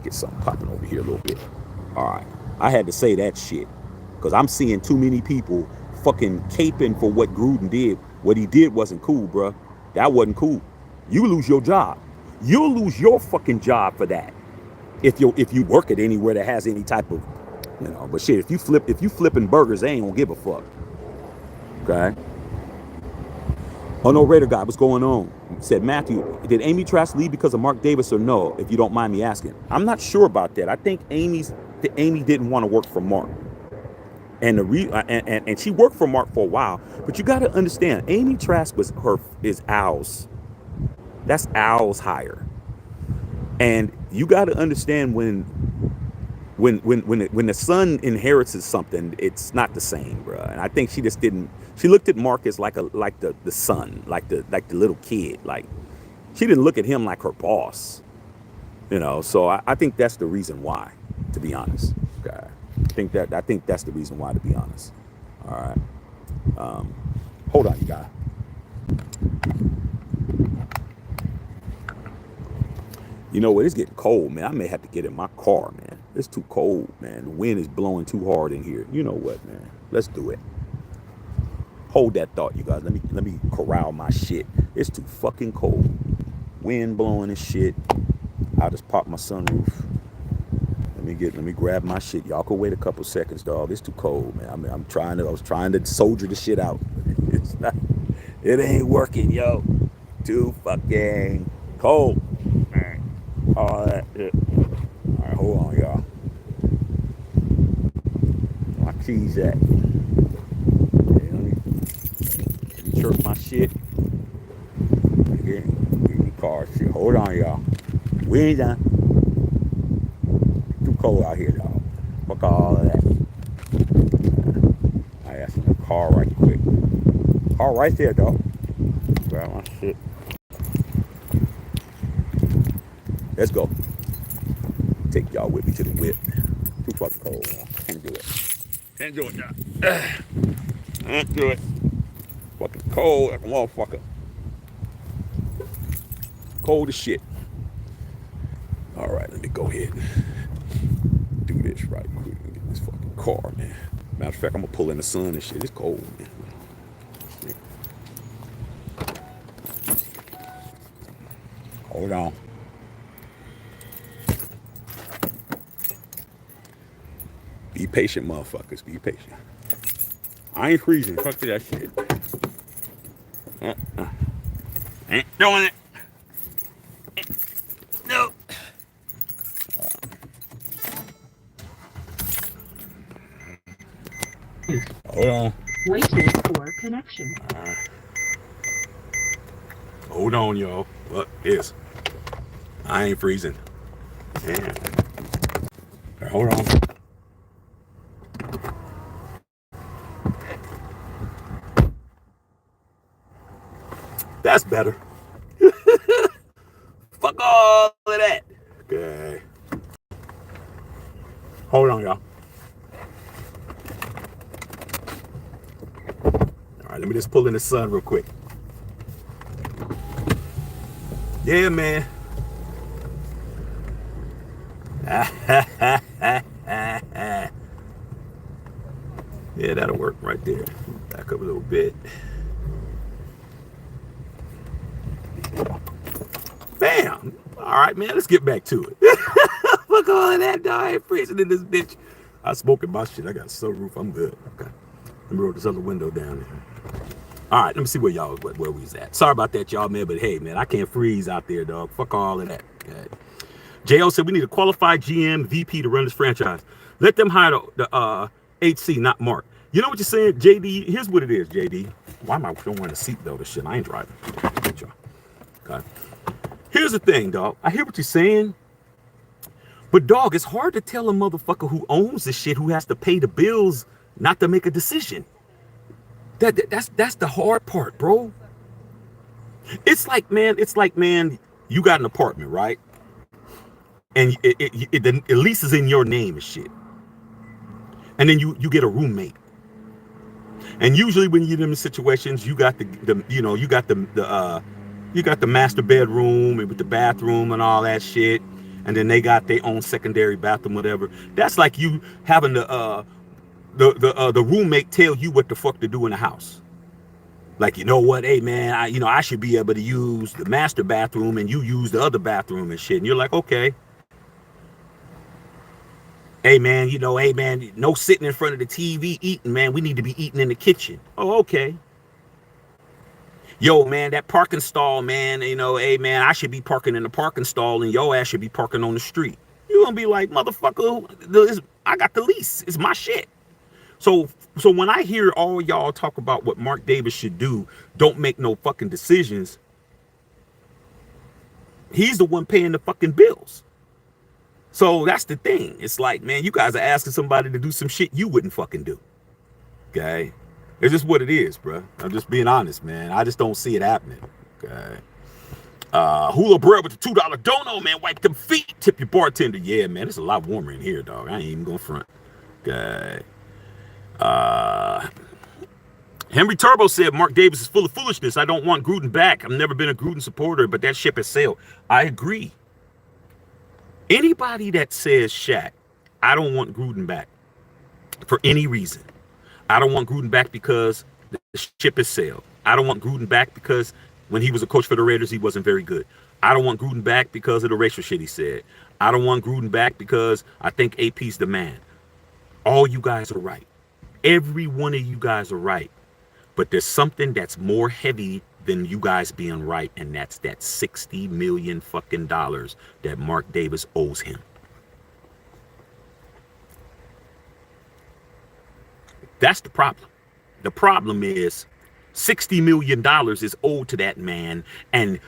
get something popping over here a little bit. All right. I had to say that shit, because I'm seeing too many people fucking caping for what Gruden did. What he did wasn't cool, bruh. That wasn't cool. You lose your job. You'll lose your fucking job for that. If you work at anywhere that has any type of, but shit, if you flipping burgers, they ain't gonna give a fuck. Okay. Oh no, Raider guy, what's going on? Said Matthew, did Amy Trask leave because of Mark Davis or no? If you don't mind me asking, I'm not sure about that. I think Amy didn't want to work for Mark, and and she worked for Mark for a while. But you got to understand, Amy Trask is Al's. That's Al's hire, and you got to understand when the son inherits something, it's not the same, bro. And I think she just didn't. She looked at Mark as like the son, like the little kid. Like, she didn't look at him like her boss, So I think that's the reason why, to be honest. Okay. I think that's the reason why, to be honest. All right. Hold on, you guys. You know what? It's getting cold, man. I may have to get in my car, man. It's too cold, man. The wind is blowing too hard in here. You know what, man? Let's do it. Hold that thought, you guys. Let me corral my shit. It's too fucking cold. Wind blowing and shit. I'll just pop my sunroof. Let me grab my shit. Y'all can wait a couple seconds, dog. It's too cold, man. I was trying to soldier the shit out. It's not. It ain't working, yo. Too fucking cold. All that shit. All right, hold on, y'all. My keys at? Okay, let me chirp my shit. Get me car shit. Hold on, y'all. We ain't done. Too cold out here, dog. Fuck all of that. I asked in the car right quick. Car right there, dog. Grab my shit. Let's go. Take y'all with me to the whip. Too fucking cold, man. Can't do it. Can't do it, y'all. Can't do it. Fucking cold like a motherfucker. Cold as shit. All right, let me go ahead and do this right quick and get this fucking car, man. Matter of fact, I'm gonna pull in the sun and shit. It's cold, man. Hold on. Be patient, motherfuckers. Be patient. I ain't freezing. Fuck that shit. Ain't doing it. No. Hold on. Waiting for connection. Hold on, yo. What is? I ain't freezing. Damn. Right, hold on. That's better. Fuck all of that. Okay. Hold on, y'all. All right, let me just pull in the sun real quick. Yeah, man. Yeah, that'll work right there. Back up a little bit. Bam. All right, man, let's get back to it. Fuck all of that, dog. I ain't freezing in this bitch. I smoking my shit. I got a sunroof. I'm good. Okay. Let me roll this other window down there. All right, let me see where y'all, where we was at. Sorry about that, y'all, man, but hey, man, I can't freeze out there, dog. Fuck all of that. Okay. JL said we need a qualified GM, VP to run this franchise. Let them hire the HC, not Mark. You know what you're saying, JD? Here's what it is, JD. Why am I don't want a seatbelt or shit? I ain't driving. Okay. Here's the thing, dog. I hear what you're saying, but dog, it's hard to tell a motherfucker who owns the shit, who has to pay the bills, not to make a decision. That's the hard part, bro. It's like, man, you got an apartment, right? And the lease is in your name and shit. And then you get a roommate. And usually when you're in them situations, you got you got the master bedroom and with the bathroom and all that shit. And then they got their own secondary bathroom, whatever. That's like you having the roommate tell you what the fuck to do in the house. Like, you know what, hey man, I should be able to use the master bathroom and you use the other bathroom and shit. And you're like, okay. Hey man, no sitting in front of the TV eating, man. We need to be eating in the kitchen. Oh, okay. Yo, man, that parking stall, man, hey man, I should be parking in the parking stall and your ass should be parking on the street. You're gonna be like, motherfucker, I got the lease. It's my shit. So when I hear all y'all talk about what Mark Davis should do, don't make no fucking decisions. He's the one paying the fucking bills. So that's the thing. It's like, man, you guys are asking somebody to do some shit you wouldn't fucking do. Okay? It's just what it is, bro. I'm just being honest, man. I just don't see it happening. Okay? Hula bread with the $2 dono, man. Wipe them feet. Tip your bartender. Yeah, man, it's a lot warmer in here, dog. I ain't even gonna front. Okay. Henry Turbo said Mark Davis is full of foolishness. I don't want Gruden back. I've never been a Gruden supporter, but that ship has sailed. I agree. Anybody that says, Shaq, I don't want Gruden back for any reason. I don't want Gruden back because the ship has sailed. I don't want Gruden back because when he was a coach for the Raiders, he wasn't very good. I don't want Gruden back because of the racial shit he said. I don't want Gruden back because I think AP's the man. All you guys are right. Every one of you guys are right. But there's something that's more heavy than you guys being right, and that's that $60 million fucking dollars that Mark Davis owes him. That's the problem. The problem is $60 million is owed to that man, and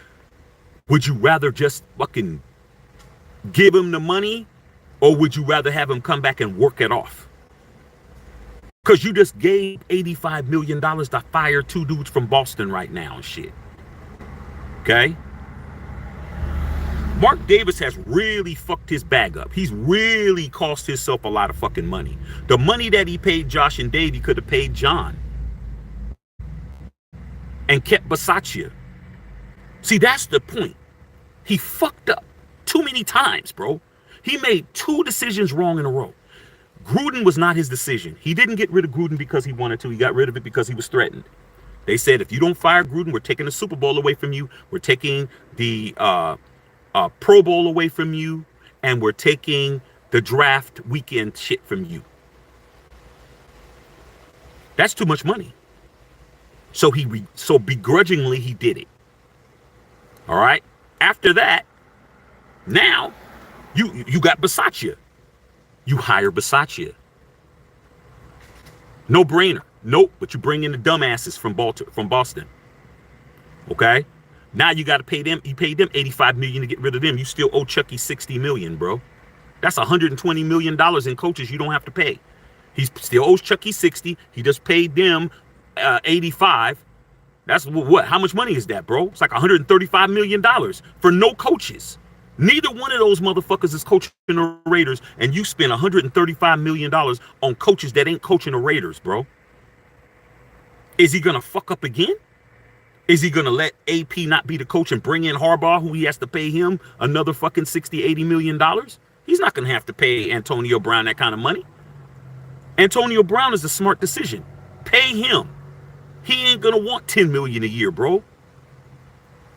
would you rather just fucking give him the money, or would you rather have him come back and work it off? Because you just gave $85 million to fire 2 dudes from Boston right now and shit. Okay? Mark Davis has really fucked his bag up. He's really cost himself a lot of fucking money. The money that he paid Josh and Dave, he could have paid John. And kept Bisaccia. See, that's the point. He fucked up too many times, bro. He made 2 decisions wrong in a row. Gruden was not his decision. He didn't get rid of Gruden because he wanted to. He got rid of it because he was threatened. They said, if you don't fire Gruden, we're taking the Super Bowl away from you. We're taking the Pro Bowl away from you. And we're taking the draft weekend shit from you. That's too much money. So begrudgingly, he did it. All right. After that, now you got Bisaccia. You hire Bisaccia. No brainer. Nope. But you bring in the dumbasses from Boston. Okay. Now you got to pay them. You paid them $85 million to get rid of them. You still owe Chucky $60 million, bro. That's $120 million in coaches you don't have to pay. He still owes Chucky 60. He just paid them 85. That's what? How much money is that, bro? It's like $135 million for no coaches. Neither one of those motherfuckers is coaching the Raiders, and you spend $135 million on coaches that ain't coaching the Raiders, bro. Is he going to fuck up again? Is he going to let AP not be the coach and bring in Harbaugh, who he has to pay him another fucking 60, 80 million dollars? He's not going to have to pay Antonio Brown that kind of money. Antonio Brown is a smart decision. Pay him. He ain't going to want 10 million a year, bro.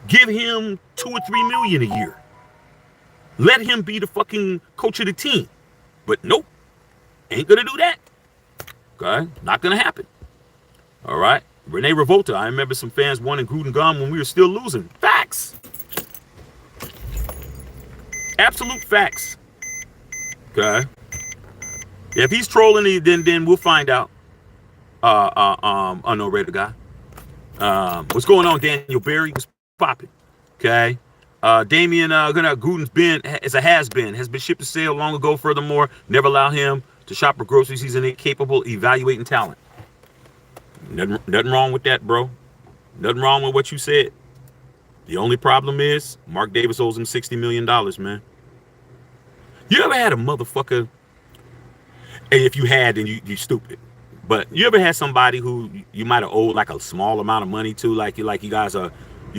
Give him 2 or 3 million a year. Let him be the fucking coach of the team. But nope, ain't going to do that. Okay, not going to happen. All right. Rene Revolta, I remember some fans wanting Gruden gone when we were still losing. Facts. Absolute facts. Okay. If he's trolling, then we'll find out. Unknown Raider guy. What's going on, Daniel Berry? What's popping? Okay. Damian Gruden's has been shipped to sale long ago. Furthermore, never allow him to shop for groceries. He's incapable evaluating talent. Nothing wrong with that, bro. Nothing wrong with what you said. The only problem is Mark Davis owes him $60 million, man. You ever had a motherfucker? And if you had, then you stupid. But you ever had somebody who you might have owed like a small amount of money to, like you guys are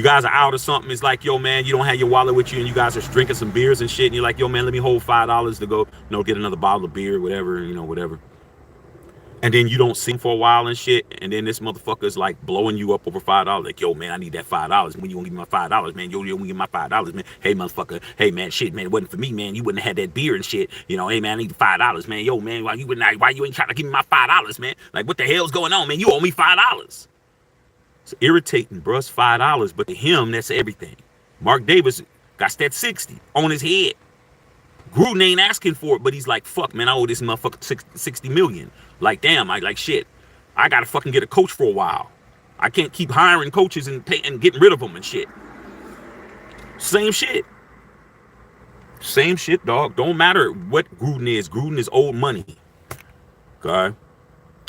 out or something. It's like, yo, man, you don't have your wallet with you, and you guys are drinking some beers and shit, and you're like, yo, man, let me hold $5 to go, get another bottle of beer, whatever, whatever. And then you don't see him for a while and shit, and then this motherfucker's like blowing you up over $5. Like, yo, man, I need that $5. When you gonna give me my $5, man? Yo, you gonna give me my $5, man? Hey, motherfucker. Hey, man, shit, man, it wasn't for me, man. You wouldn't have had that beer and shit. Hey, man, I need the $5, man. Yo, man, why you ain't trying to give me my $5, man? Like, what the hell's going on, man? You owe me $5. It's irritating, bro. It's $5, but to him, that's everything. Mark Davis got that 60 on his head. Gruden ain't asking for it, but he's like, fuck, man, I owe this motherfucker 60 million. Like, damn, shit. I gotta fucking get a coach for a while. I can't keep hiring coaches and getting rid of them and shit. Same shit. Same shit, dog. Don't matter what Gruden is. Gruden is old money. Okay?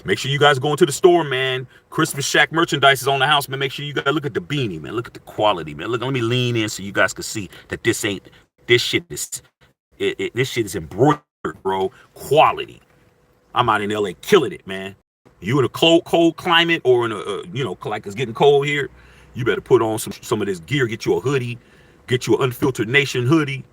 Make sure you guys go into the store, man. Christmas Shack merchandise is on the house, man. Make sure you guys look at the beanie, man. Look at the quality, man. Look, let me lean in so you guys can see that this shit is embroidered, bro. Quality. I'm out in LA killing it, man. You in a cold climate, or in a like it's getting cold here, you better put on some of this gear. Get you a hoodie, get you an Unfiltered Nation hoodie,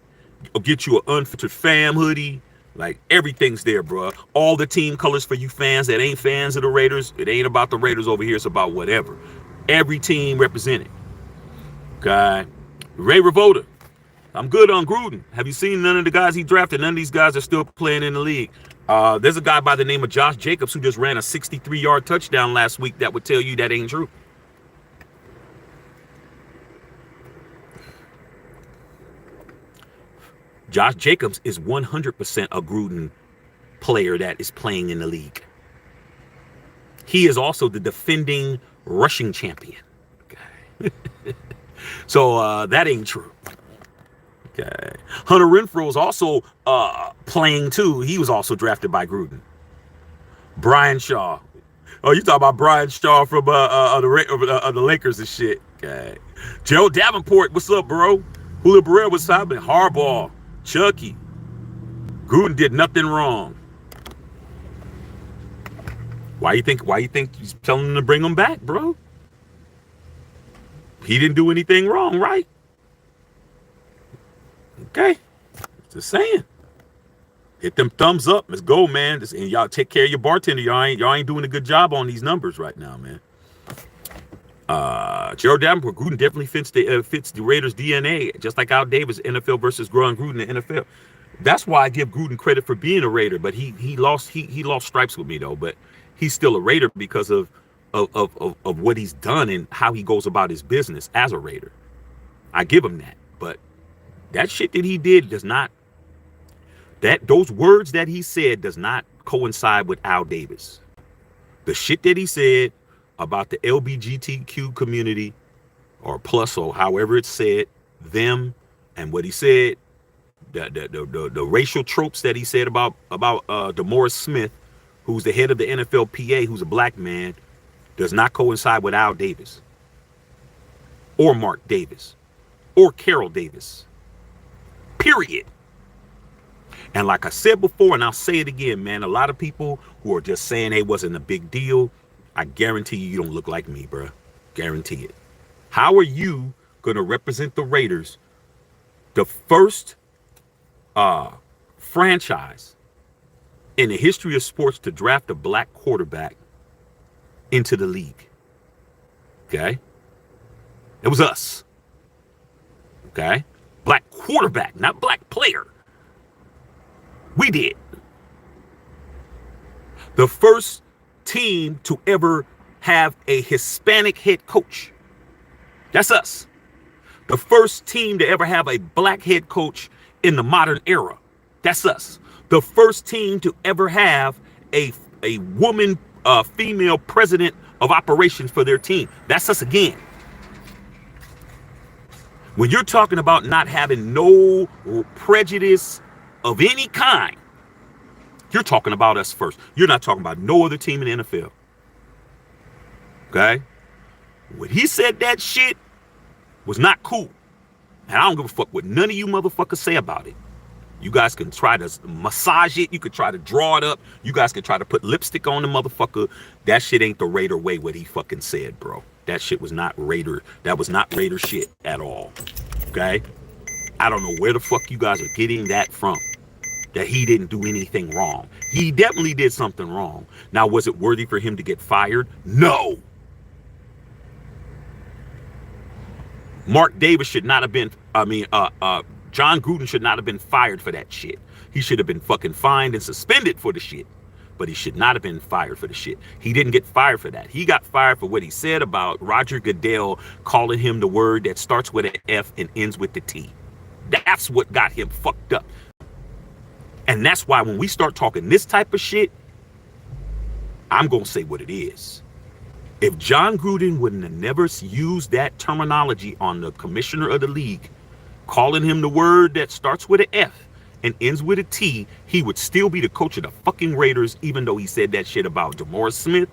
or get you an Unfiltered Fam hoodie. Like, everything's there, bro. All the team colors for you fans that ain't fans of the Raiders. It ain't about the Raiders over here. It's about whatever. Every team represented. Okay. Ray Revolta. I'm good on Gruden. Have you seen none of the guys he drafted? None of these guys are still playing in the league. There's a guy by the name of Josh Jacobs who just ran a 63-yard touchdown last week that would tell you that ain't true. Josh Jacobs is 100% a Gruden player that is playing in the league. He is also the defending rushing champion. Okay. So that ain't true. Okay. Hunter Renfrow is also playing too. He was also drafted by Gruden. Brian Shaw. Oh, you talking about Brian Shaw from the Lakers and shit. Okay. Joe Davenport, what's up, bro? Julio Barrera, what's happening? Harbaugh, Chucky. Gruden did nothing wrong. Why you think he's telling them to bring him back, bro? He didn't do anything wrong, right? Okay, just saying. Hit them thumbs up. Let's go, man. And y'all take care of your bartender. Y'all ain't doing a good job on these numbers right now, man. Gerald Davenport, Gruden definitely fits the Raiders' DNA, just like Al Davis, NFL versus Gruden in NFL. That's why I give Gruden credit for being a Raider, but he lost stripes with me though. But he's still a Raider because of what he's done and how he goes about his business as a Raider. I give him that, but that shit that he did those words that he said does not coincide with Al Davis. The shit that he said about the LGBTQ community, or plus, or however it's said, them, and what he said, the racial tropes that he said about DeMaurice Smith, who's the head of the NFLPA, who's a black man, does not coincide with Al Davis, or Mark Davis, or Carol Davis. Period. And like I said before, and I'll say it again, man, a lot of people who are just saying it wasn't a big deal, I guarantee you don't look like me, bro. Guarantee it. How are you going to represent the Raiders, the first franchise in the history of sports to draft a black quarterback into the league? Okay? It was us. Okay? Black quarterback, not black player. We did. The first team to ever have a Hispanic head coach. That's us. The first team to ever have a black head coach in the modern era. That's us. The first team to ever have a woman, female president of operations for their team. That's us again. When you're talking about not having no prejudice of any kind, you're talking about us first. You're not talking about no other team in the NFL. Okay? When he said that shit was not cool. And I don't give a fuck what none of you motherfuckers say about it. You guys can try to massage it. You could try to draw it up. You guys can try to put lipstick on the motherfucker. That shit ain't the Raider way what he fucking said, bro. That shit was not Raider. That was not Raider shit at all. Okay? I don't know where the fuck you guys are getting that from. That he didn't do anything wrong. He definitely did something wrong. Now, was it worthy for him to get fired? No. Mark Davis should not have been, John Gruden should not have been fired for that shit. He should have been fucking fined and suspended for the shit. But he should not have been fired for the shit. He didn't get fired for that. He got fired for what he said about Roger Goodell calling him the word that starts with an F and ends with the T. That's what got him fucked up. And that's why when we start talking this type of shit, I'm going to say what it is. If John Gruden wouldn't have never used that terminology on the commissioner of the league, calling him the word that starts with an F and ends with a T, he would still be the coach of the fucking Raiders, even though he said that shit about DeMaurice Smith,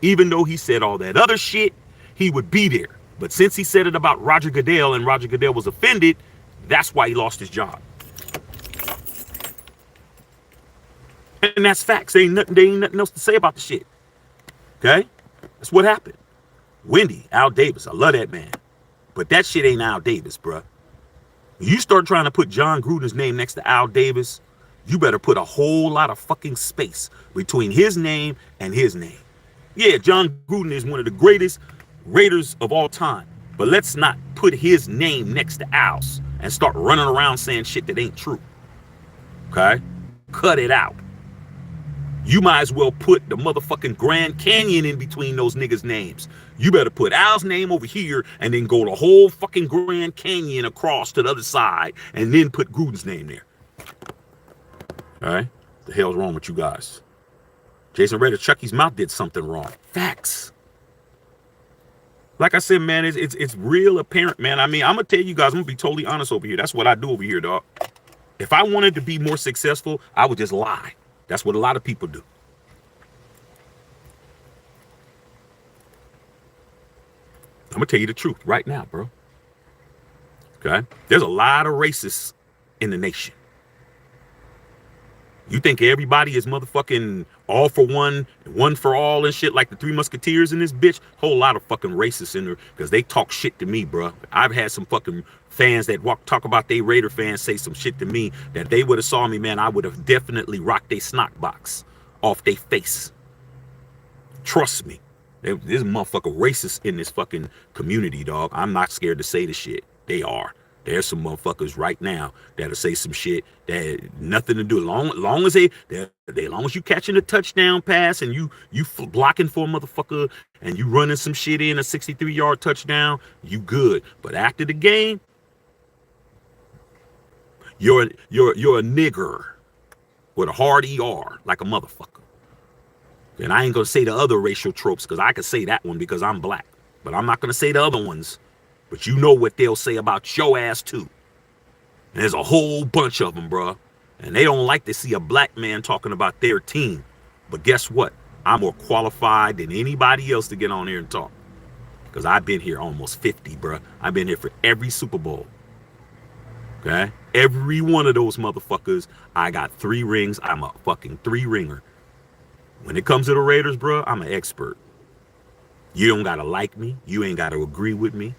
even though he said all that other shit, he would be there. But since he said it about Roger Goodell and Roger Goodell was offended, that's why he lost his job. And that's facts. There ain't nothing else to say about the shit. Okay? That's what happened. Wendy, Al Davis, I love that man. But that shit ain't Al Davis, bruh. When you start trying to put John Gruden's name next to Al Davis, you better put a whole lot of fucking space between his name and his name. Yeah, John Gruden is one of the greatest Raiders of all time. But let's not put his name next to Al's and start running around saying shit that ain't true. Okay? Cut it out. You might as well put the motherfucking Grand Canyon in between those niggas' names. You better put Al's name over here and then go the whole fucking Grand Canyon across to the other side and then put Gruden's name there. All right? The hell's wrong with you guys? Jason Rader, Chucky's mouth did something wrong. Facts. Like I said, man, it's real apparent, man. I mean, I'm going to tell you guys, I'm going to be totally honest over here. That's what I do over here, dog. If I wanted to be more successful, I would just lie. That's what a lot of people do. I'm going to tell you the truth right now, bro. Okay? There's a lot of racists in the nation. You think everybody is motherfucking all for one, one for all and shit like the Three Musketeers in this bitch? Whole lot of fucking racists in there because they talk shit to me, bro. I've had some fucking fans that talk about they Raider fans say some shit to me that they would have saw me, man. I would have definitely rocked their snot box off their face. Trust me. There's motherfucker racists in this fucking community, dog. I'm not scared to say the shit. They are. There's some motherfuckers right now that'll say some shit that had nothing to do. Long as long as you catching a touchdown pass and you blocking for a motherfucker and you running some shit in a 63-yard touchdown, you good. But after the game, you're a nigger with a hard ER like a motherfucker. And I ain't gonna say the other racial tropes because I could say that one because I'm black, but I'm not gonna say the other ones. But you know what they'll say about your ass too. And there's a whole bunch of them, bro. And they don't like to see a black man talking about their team. But guess what? I'm more qualified than anybody else to get on here and talk. Because I've been here almost 50, bro. I've been here for every Super Bowl. Okay? Every one of those motherfuckers, I got 3 rings. I'm a fucking 3-ringer. When it comes to the Raiders, bro, I'm an expert. You don't gotta like me. You ain't gotta agree with me.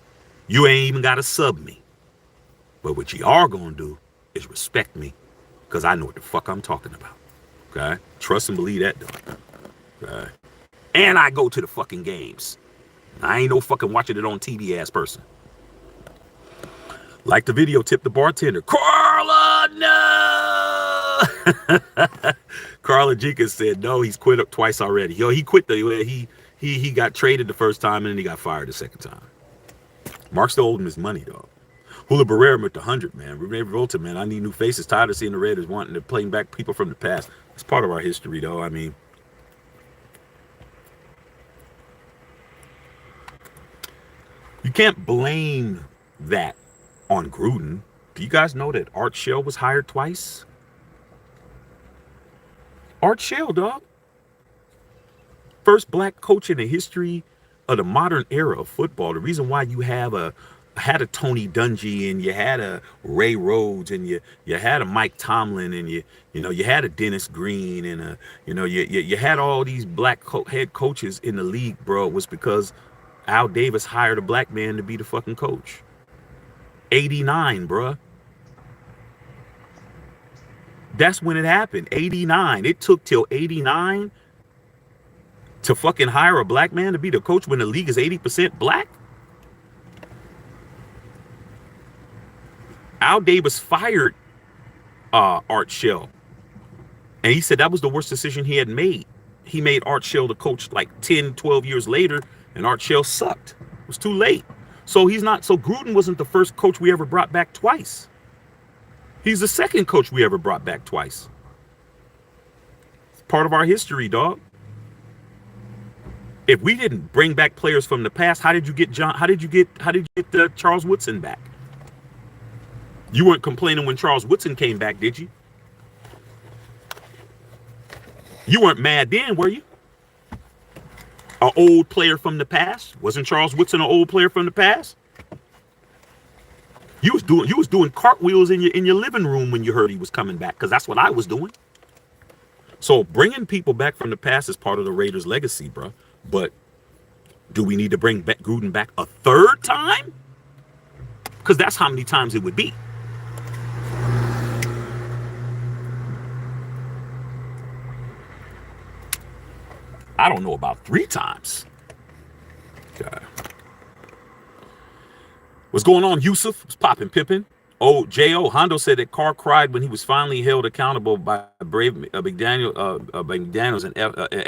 You ain't even gotta sub me. But what you are gonna do is respect me, because I know what the fuck I'm talking about. Okay? Trust and believe that, though. Okay? And I go to the fucking games. I ain't no fucking watching it on TV ass person. Like the video, tip the bartender. Carla, no! Carla Jenkins said no, he's quit up twice already. Yo, he quit he got traded the first time and then he got fired the second time. Mark still owed him his money, dog. Hula Barrera with the 100, man. Renee Revolta, man. I need new faces. Tired of seeing the Raiders wanting to play back people from the past. It's part of our history, though. I mean, you can't blame that on Gruden. Do you guys know that Art Shell was hired twice? Art Shell, dog. First black coach in the history of the modern era of football. The reason why you had a Tony Dungy and you had a Ray Rhodes and you had a Mike Tomlin and you had a Dennis Green and you had all these black head coaches in the league, bro, was because Al Davis hired a black man to be the fucking coach. 89, bro. That's when it happened. 89. It took till 89 to fucking hire a black man to be the coach when the league is 80% black. Al Davis fired Art Shell. And he said that was the worst decision he had made. He made Art Shell the coach like 10, 12 years later, and Art Shell sucked. It was too late. So Gruden wasn't the first coach we ever brought back twice. He's the second coach we ever brought back twice. It's part of our history, dog. If we didn't bring back players from the past, how did you get Charles Woodson back? You weren't complaining when Charles Woodson came back, did you? You weren't mad then, were you? An old player from the past? Wasn't Charles Woodson an old player from the past? You was doing cartwheels in your living room when you heard he was coming back, because that's what I was doing. So bringing people back from the past is part of the Raiders' legacy, bro. But do we need to bring Gruden back a third time? Because that's how many times it would be. I don't know about 3 times. Okay. What's going on, Yusuf? It's popping, Pippin. Oh, J.O. Hondo said that Carr cried when he was finally held accountable by Brave McDaniels and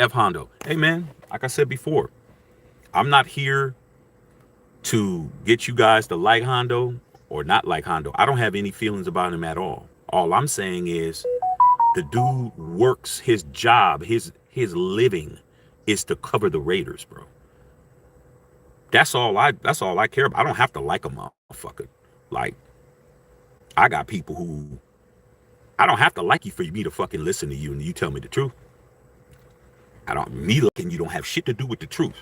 F. Hondo. Hey, man, like I said before, I'm not here to get you guys to like Hondo or not like Hondo. I don't have any feelings about him at all. All I'm saying is the dude works his job, his living is to cover the Raiders, bro. That's all I care about. I don't have to like a motherfucker. Like, I got people who I don't have to like you for me to fucking listen to you and you tell me the truth. Me liking you don't have shit to do with the truth.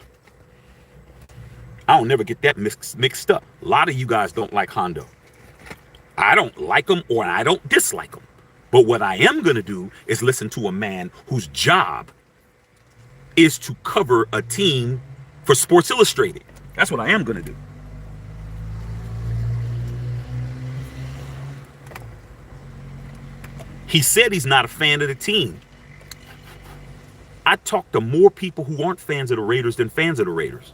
I don't never get that mixed up. A lot of you guys don't like Hondo. I don't like him or I don't dislike him. But what I am going to do is listen to a man whose job is to cover a team for Sports Illustrated. That's what I am going to do. He said he's not a fan of the team. I talk to more people who aren't fans of the Raiders than fans of the Raiders.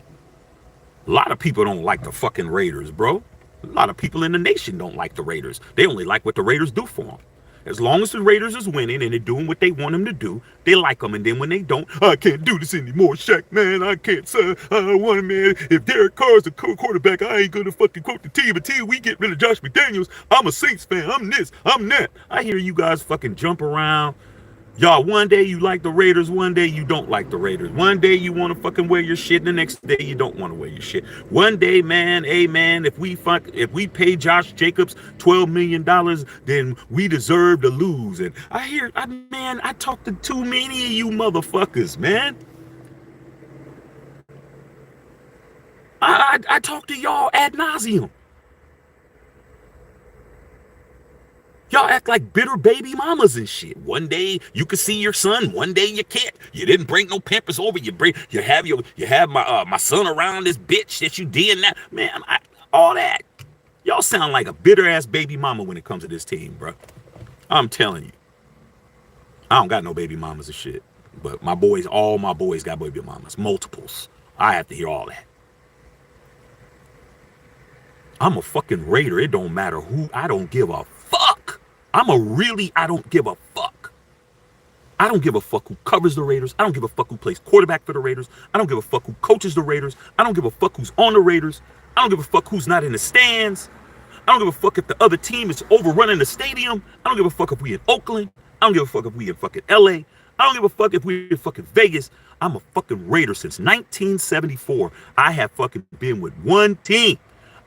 A lot of people don't like the fucking Raiders, bro. A lot of people in the nation don't like the Raiders. They only like what the Raiders do for them. As long as the Raiders is winning and they're doing what they want them to do, they like them. And then when they don't, I can't do this anymore, Shaq, man. I can't, sir. I don't want it, man. If Derek Carr's the quarterback, I ain't going to fucking quote the team. Until we get rid of Josh McDaniels, I'm a Saints fan. I'm this, I'm that. I hear you guys fucking jump around. Y'all, one day you like the Raiders, one day you don't like the Raiders. One day you want to fucking wear your shit, and the next day you don't want to wear your shit. One day, man, hey man, if we pay Josh Jacobs $12 million, then we deserve to lose. And I talk to too many of you motherfuckers, man. I talk to y'all ad nauseum. Y'all act like bitter baby mamas and shit. One day you can see your son, one day you can't. You didn't bring no Pampers over. You have my son around this bitch that you did that. Man, all that. Y'all sound like a bitter ass baby mama when it comes to this team, bro. I'm telling you. I don't got no baby mamas and shit. But all my boys got baby mamas. Multiples. I have to hear all that. I'm a fucking Raider. It don't matter who. I don't give a fuck. I don't give a fuck. I don't give a fuck who covers the Raiders. I don't give a fuck who plays quarterback for the Raiders. I don't give a fuck who coaches the Raiders. I don't give a fuck who's on the Raiders. I don't give a fuck who's not in the stands. I don't give a fuck if the other team is overrunning the stadium. I don't give a fuck if we in Oakland. I don't give a fuck if we in fucking LA. I don't give a fuck if we in fucking Vegas. I'm a fucking Raider since 1974. I have fucking been with one team.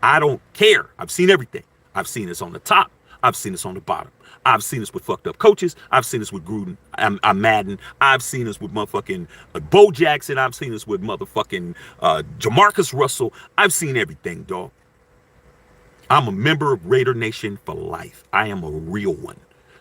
I don't care. I've seen everything. I've seen this on the top. I've seen this on the bottom. I've seen this with fucked up coaches. I've seen this with Gruden. I'm Madden. I've seen this with motherfucking Bo Jackson. I've seen this with motherfucking Jamarcus Russell. I've seen everything, dog. I'm a member of Raider Nation for life. I am a real one.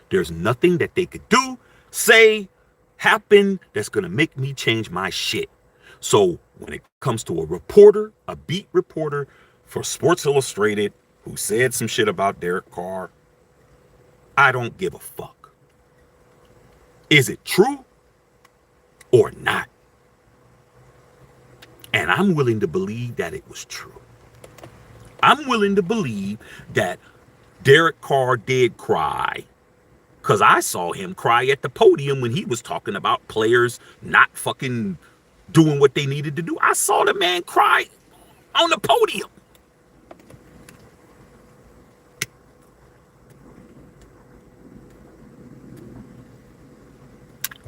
There's nothing that they could do, say, happen that's going to make me change my shit. So when it comes to a reporter, a beat reporter for Sports Illustrated who said some shit about Derek Carr, I don't give a fuck. Is it true or not? And I'm willing to believe that it was true. I'm willing to believe that Derek Carr did cry, because I saw him cry at the podium when he was talking about players not fucking doing what they needed to do. I saw the man cry on the podium.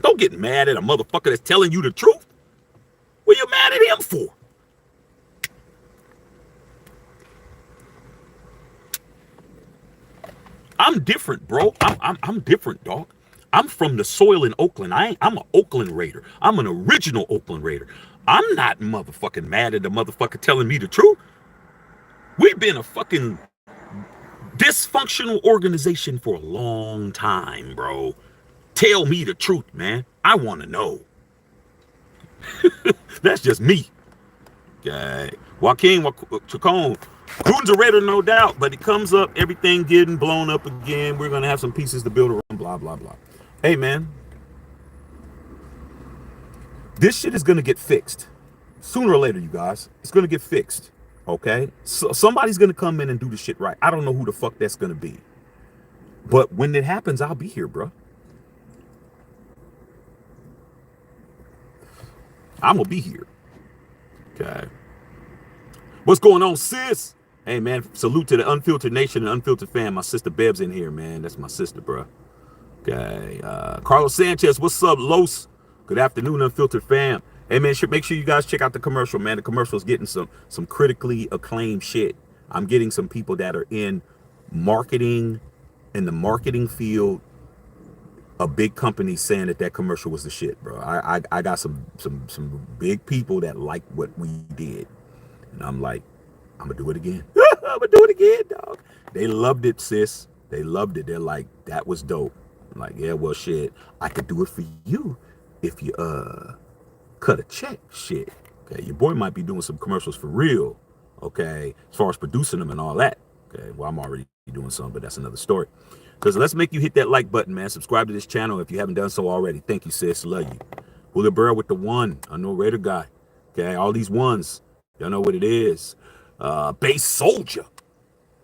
Don't get mad at a motherfucker that's telling you the truth. What are you mad at him for? I'm different, bro. I'm different, dog. I'm from the soil in Oakland. I'm an Oakland Raider. I'm an original Oakland Raider. I'm not motherfucking mad at the motherfucker telling me the truth. We've been a fucking dysfunctional organization for a long time, bro. Tell me the truth, man. I want to know. That's just me. Okay. Joaquin Chacon. Gruden's a Raider, no doubt, but it comes up, everything getting blown up again. We're going to have some pieces to build around, blah, blah, blah. Hey, man. This shit is going to get fixed. Sooner or later, you guys. It's going to get fixed. Okay? So somebody's going to come in and do the shit right. I don't know who the fuck that's going to be. But when it happens, I'll be here, bro. I'm going to be here. Okay. What's going on, sis? Hey, man, salute to the Unfiltered Nation and Unfiltered fam. My sister Beb's in here, man. That's my sister, bro. Okay. Carlos Sanchez, what's up, Los? Good afternoon, Unfiltered fam. Hey, man, make sure you guys check out the commercial, man. The commercial is getting some critically acclaimed shit. I'm getting some people that are in marketing, in the marketing field, a big company saying that commercial was the shit, bro. I got some big people that like what we did. And I'm like, I'm gonna do it again. I'm gonna do it again, dog. They loved it, sis. They loved it. They're like, that was dope. I'm like, yeah, well, shit, I could do it for you if you cut a check. Shit. Okay, your boy might be doing some commercials for real. Okay, as far as producing them and all that. Okay, well, I'm already doing some, but that's another story. Because let's make you hit that like button, man. Subscribe to this channel if you haven't done so already. Thank you, sis. Love you. Julio Burrow with the one. I know Raider guy. Okay, all these ones. Y'all know what it is. Base Soldier.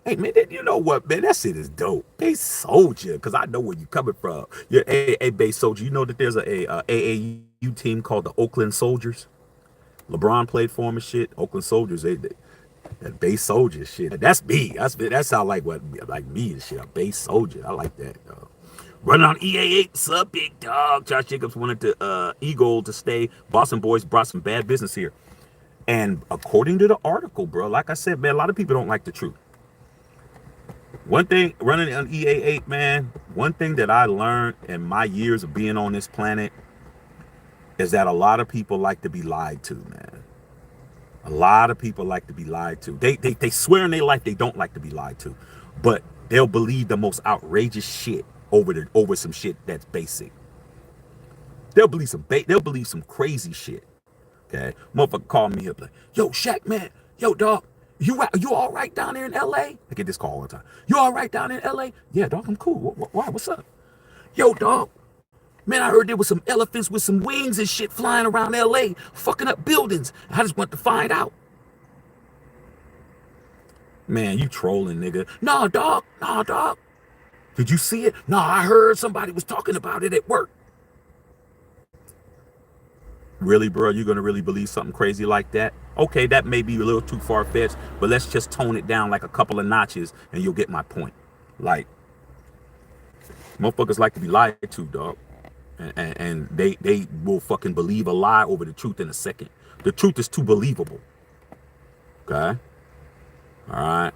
Hey, man, you know what, man? That shit is dope. Base Soldier, because I know where you're coming from. Yeah, hey, Base Soldier, you know that there's a AAU team called the Oakland Soldiers? LeBron played for them and shit. Oakland Soldiers, that Base Soldier shit. That's me. That sound like me and shit. A Base Soldier. I like that. Running on EA8, sub big dog. Josh Jacobs wanted to Eagle to stay. Boston boys brought some bad business here. And according to the article, bro, like I said, man, a lot of people don't like the truth. One thing, running on EA8, man, one thing that I learned in my years of being on this planet is that a lot of people like to be lied to, man. A lot of people like to be lied to. They swear in their life they don't like to be lied to. But they'll believe the most outrageous shit over some shit that's basic. They'll believe some crazy shit. Okay, motherfucker called me up like, yo, Shaq, man, yo, dog, you all right down there in L.A.? I get this call all the time. You all right down in L.A.? Yeah, dog, I'm cool. Why? What's up? Yo, dog, man, I heard there was some elephants with some wings and shit flying around L.A. fucking up buildings. I just want to find out. Man, you trolling, nigga. Nah, dog. Did you see it? Nah, I heard somebody was talking about it at work. Really, bro? You're going to really believe something crazy like that? Okay, that may be a little too far-fetched, but let's just tone it down like a couple of notches and you'll get my point. Like, motherfuckers like to be lied to, dog. And they will fucking believe a lie over the truth in a second. The truth is too believable. Okay? All right.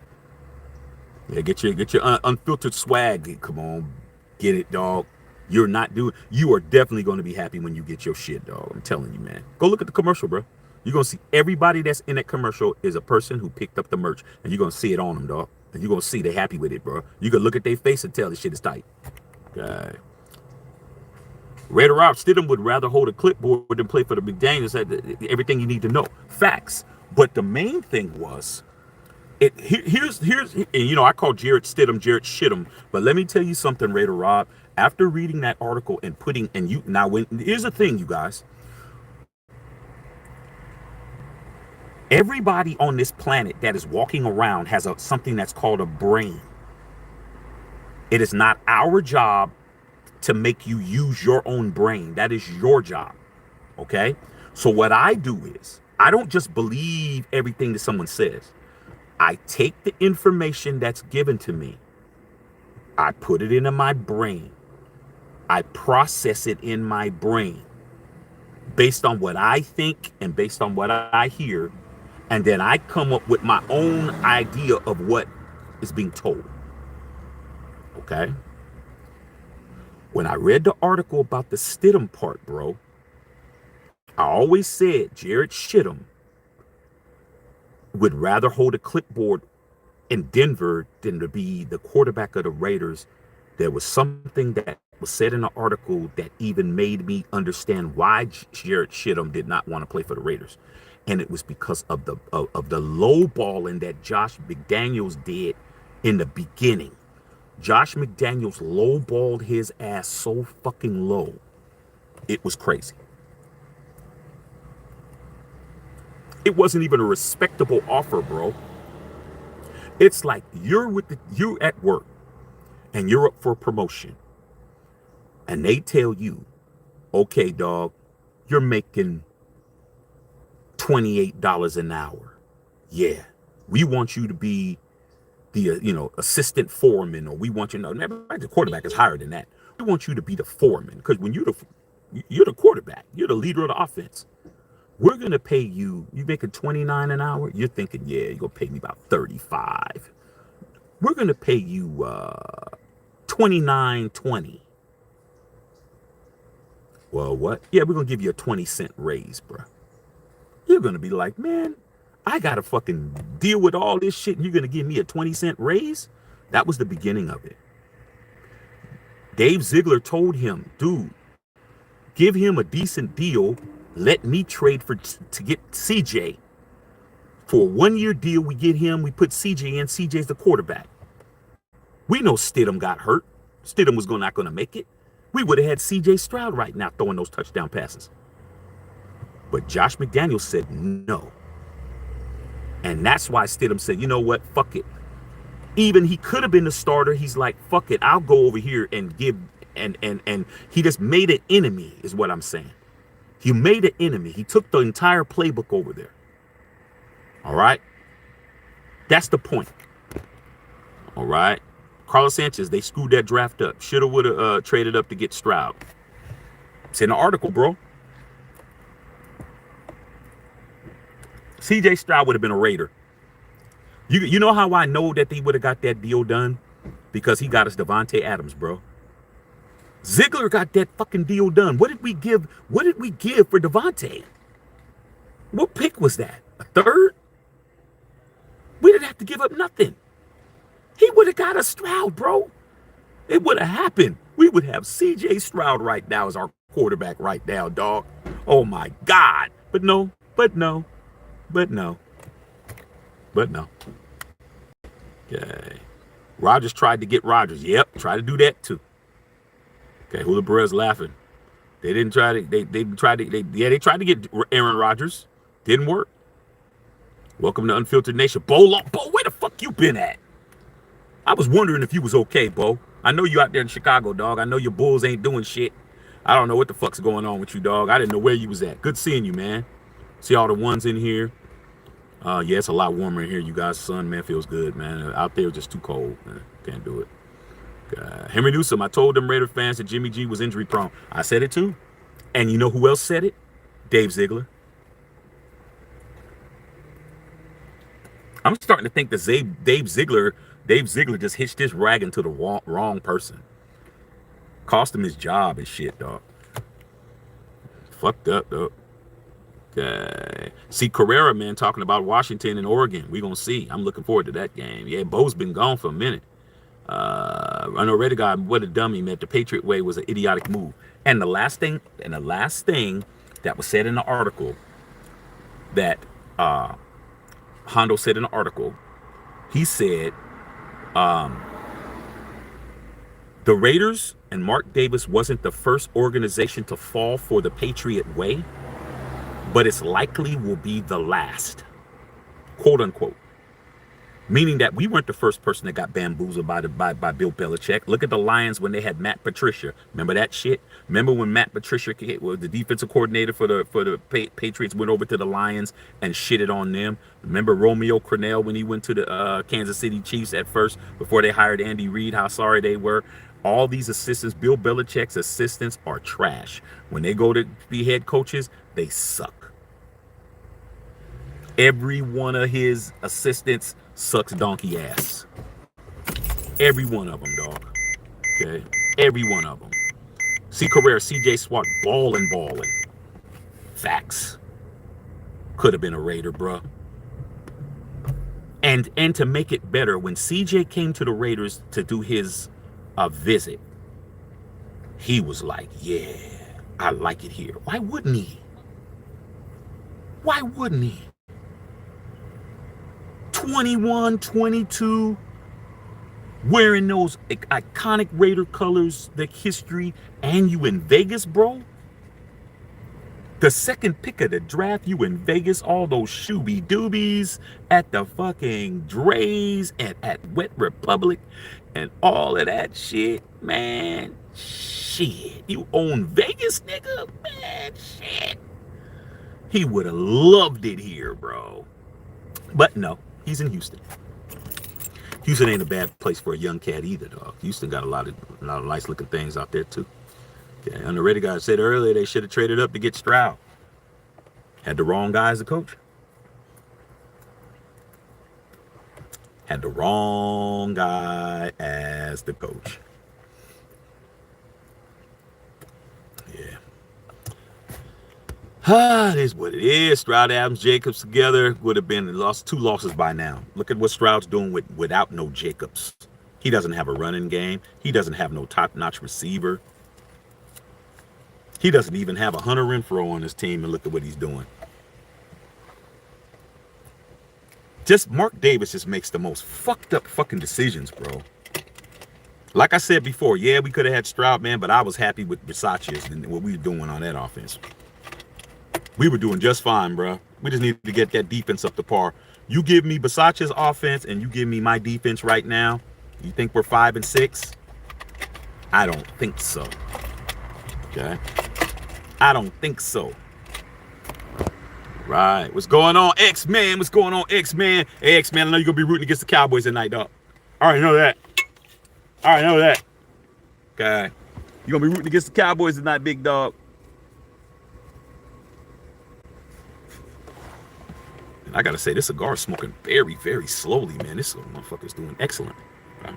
Yeah, get your unfiltered swag. Come on, get it, dog. You are definitely going to be happy when you get your shit, dog. I'm telling you, man. Go look at the commercial, bro. You're going to see everybody that's in that commercial is a person who picked up the merch, and you're going to see it on them, dog. And you're going to see they're happy with it, bro. You can look at their face and tell this shit is tight. Okay. Raider Rob Stidham would rather hold a clipboard than play for the McDaniels. Everything you need to know. Facts. But the main thing was, here's and you know, I call Jarrett Stidham Jarrett Shittum, but let me tell you something, Raider Rob. After reading that article and here's the thing, you guys. Everybody on this planet that is walking around has something that's called a brain. It is not our job to make you use your own brain. That is your job. Okay? So what I do is, I don't just believe everything that someone says. I take the information that's given to me. I put it into my brain. I process it in my brain based on what I think and based on what I hear. And then I come up with my own idea of what is being told. Okay? When I read the article about the Stidham part, bro, I always said Jarrett Stidham would rather hold a clipboard in Denver than to be the quarterback of the Raiders. There was something that was said in the article that even made me understand why Jarrett Stidham did not want to play for the Raiders. And it was because of the low balling that Josh McDaniels did in the beginning. Josh McDaniels lowballed his ass so fucking low. It was crazy. It wasn't even a respectable offer, bro. It's like you're at work and you're up for a promotion. And they tell you, okay, dog, you're making $28 an hour. Yeah, we want you to be the assistant foreman, or we want you to know, the quarterback is higher than that. We want you to be the foreman, because when you're the quarterback, you're the leader of the offense. We're gonna pay you. You making $29 an hour? You're thinking, yeah, you're gonna pay me about $35. We're gonna pay you $29.20. Well, what? Yeah, we're gonna give you a 20-cent raise, bro. You're gonna be like, man, I gotta fucking deal with all this shit and you're gonna give me a 20-cent raise? That was the beginning of it. Dave Ziegler told him, dude, give him a decent deal. Let me trade to get CJ. For a 1-year deal, we get him, we put CJ in. CJ's the quarterback. We know Stidham got hurt. Stidham was not gonna make it. We would have had CJ Stroud right now throwing those touchdown passes. But Josh McDaniels said no. And that's why Stidham said, you know what, fuck it. Even he could have been the starter. He's like, fuck it, I'll go over here and give, and he just made an enemy, is what I'm saying. He made an enemy. He took the entire playbook over there. All right? That's the point. All right? Carlos Sanchez, they screwed that draft up. Shoulda, woulda traded up to get Stroud. It's in the article, bro. CJ Stroud would have been a Raider. You know how I know that they would have got that deal done? Because he got us Devontae Adams, bro. Ziegler got that fucking deal done. What did we give for Devontae? What pick was that? A third? We didn't have to give up nothing. He would have got a Stroud, bro. It would have happened. We would have CJ Stroud right now as our quarterback right now, dog. Oh my God. But no, but no, but no, but no. Okay. Rodgers tried to get Rodgers. Yep, tried to do that too. Okay, Hula Brez laughing. They didn't try to, they tried to, they tried to get Aaron Rodgers. Didn't work. Welcome to Unfiltered Nation. Bo, where the fuck you been at? I was wondering if you was okay, Bo. I know you out there in Chicago, dog. I know your Bulls ain't doing shit. I don't know what the fuck's going on with you, dog. I didn't know where you was at. Good seeing you, man. See all the ones in here. Yeah, it's a lot warmer in here, you guys. Sun, man, feels good, man. Out there, just too cold, man. Can't do it. Henry Newsom, I told them Raider fans that Jimmy G was injury prone. I said it too. And you know who else said it? Dave Ziegler. I'm starting to think that Dave Ziegler just hitched his wagon to the wrong person. Cost him his job and shit, dog. Fucked up, dog. Okay. See Carrera, man, talking about Washington and Oregon. We gonna see. I'm looking forward to that game. Yeah, Bo's been gone for a minute. I know Red guy, what a dummy, man. The Patriot way was an idiotic move. And the last thing that was said in the article that Hondo said in the article, he said the Raiders and Mark Davis wasn't the first organization to fall for the Patriot way, but it's likely will be the last, quote unquote. Meaning that we weren't the first person that got bamboozled by Bill Belichick. Look at the Lions when they had Matt Patricia. Remember that shit? Remember when Matt Patricia was the defensive coordinator for the Patriots, went over to the Lions and shitted on them? Remember Romeo Crennel when he went to the Kansas City Chiefs at first before they hired Andy Reid, how sorry they were? All these assistants, Bill Belichick's assistants, are trash. When they go to be head coaches, they suck. Every one of his assistants sucks donkey ass. Every one of them, dog. Okay? Every one of them. See Carrera, CJ Swat, balling. Facts. Could have been a Raider, bruh. And to make it better, when CJ came to the Raiders to do his visit, he was like, yeah, I like it here. Why wouldn't he? Why wouldn't he? 21, 22, wearing those iconic Raider colors, the history, and you in Vegas, bro? The second pick of the draft, you in Vegas, all those shooby doobies at the fucking Dre's and at Wet Republic and all of that shit, man. Shit, you own Vegas, nigga? Man, shit. He would have loved it here, bro. But no. He's in Houston. Houston ain't a bad place for a young cat either, dog. Houston got a lot of nice looking things out there too. Okay, and the Raider guy said earlier they should have traded up to get Stroud. Had the wrong guy as the coach. Had the wrong guy as the coach. Yeah. It is what it is. Stroud, Adams, Jacobs together would have been lost 2 losses by now. Look at what Stroud's doing without no Jacobs. He doesn't have a running game. He doesn't have no top-notch receiver. He doesn't even have a Hunter Renfrow on his team, and look at what he's doing. Just Mark Davis just makes the most fucked up fucking decisions, bro. Like I said before, yeah, we could have had Stroud, man, but I was happy with Versace and what we were doing on that offense. We were doing just fine, bro. We just needed to get that defense up to par. You give me Versace's offense and you give me my defense right now. You think we're 5-6? I don't think so. Okay? I don't think so. Right. What's going on, X-Man? What's going on, X-Man? Hey, X-Man, I know you're going to be rooting against the Cowboys tonight, dog. I already know that. Okay. You're going to be rooting against the Cowboys tonight, big dog. And I got to say, this cigar is smoking very, very slowly, man. This motherfucker's doing excellent. Okay.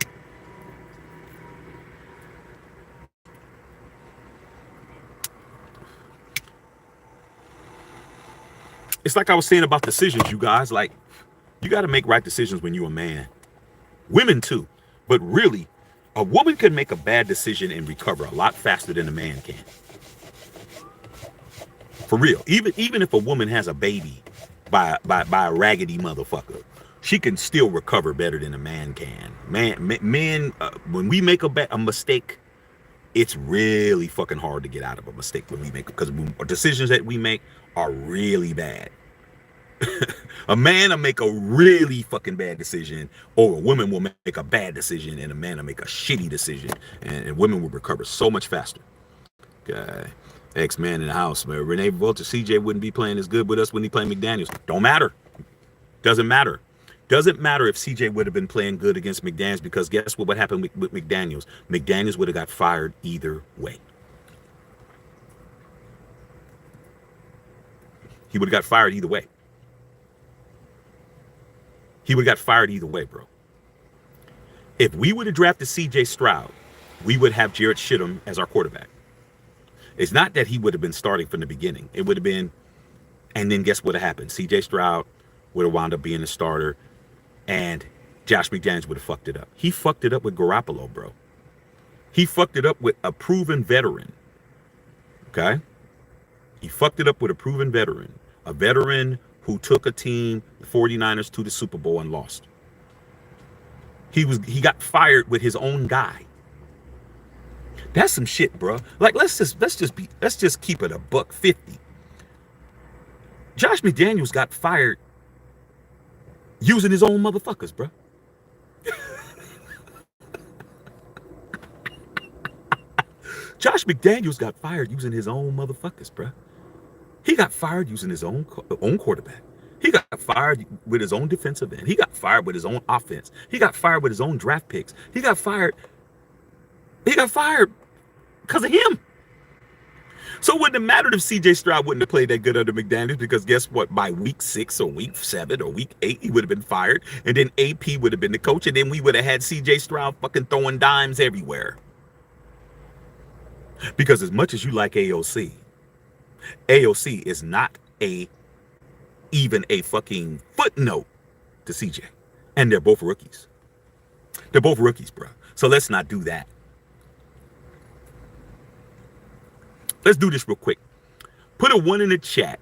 It's like I was saying about decisions, you guys. Like, you got to make right decisions when you're a man. Women too. But really, a woman can make a bad decision and recover a lot faster than a man can. For real. Even if a woman has a baby by a raggedy motherfucker, she can still recover better than a man can. Men, when we make a mistake, it's really fucking hard to get out of a mistake when we make, because decisions that we make are really bad. A man will make a really fucking bad decision, or a woman will make a bad decision, and a man will make a shitty decision, and women will recover so much faster. Okay. Ex-man in the house, man. Renee Vulture, CJ wouldn't be playing as good with us when he played McDaniels. Don't matter. Doesn't matter. Doesn't matter if CJ would have been playing good against McDaniels, because guess what happened with McDaniels? McDaniels would have got fired either way. He would have got fired either way. He would have got fired either way, bro. If we would have drafted CJ Stroud, we would have Jarrett Stidham as our quarterback. It's not that he would have been starting from the beginning. It would have been, and then guess what happened? CJ Stroud would have wound up being the starter, and Josh McDaniels would have fucked it up. He fucked it up with Garoppolo, bro. He fucked it up with a proven veteran. Okay? He fucked it up with a proven veteran. A veteran who took a team, the 49ers, to the Super Bowl and lost. He got fired with his own guy. That's some shit, bro. Like, let's just keep it a $150. Josh McDaniels got fired using his own motherfuckers, bro. Josh McDaniels got fired using his own motherfuckers, bro. He got fired using his own quarterback. He got fired with his own defensive end. He got fired with his own offense. He got fired with his own draft picks. He got fired because of him. So it wouldn't have mattered if CJ Stroud wouldn't have played that good under McDaniels, because guess what? By week 6 or week 7 or week 8, he would have been fired. And then AP would have been the coach. And then we would have had CJ Stroud fucking throwing dimes everywhere. Because as much as you like AOC is not even a fucking footnote to CJ. And they're both rookies. They're both rookies, bro. So let's not do that. Let's do this real quick. Put a 1 in the chat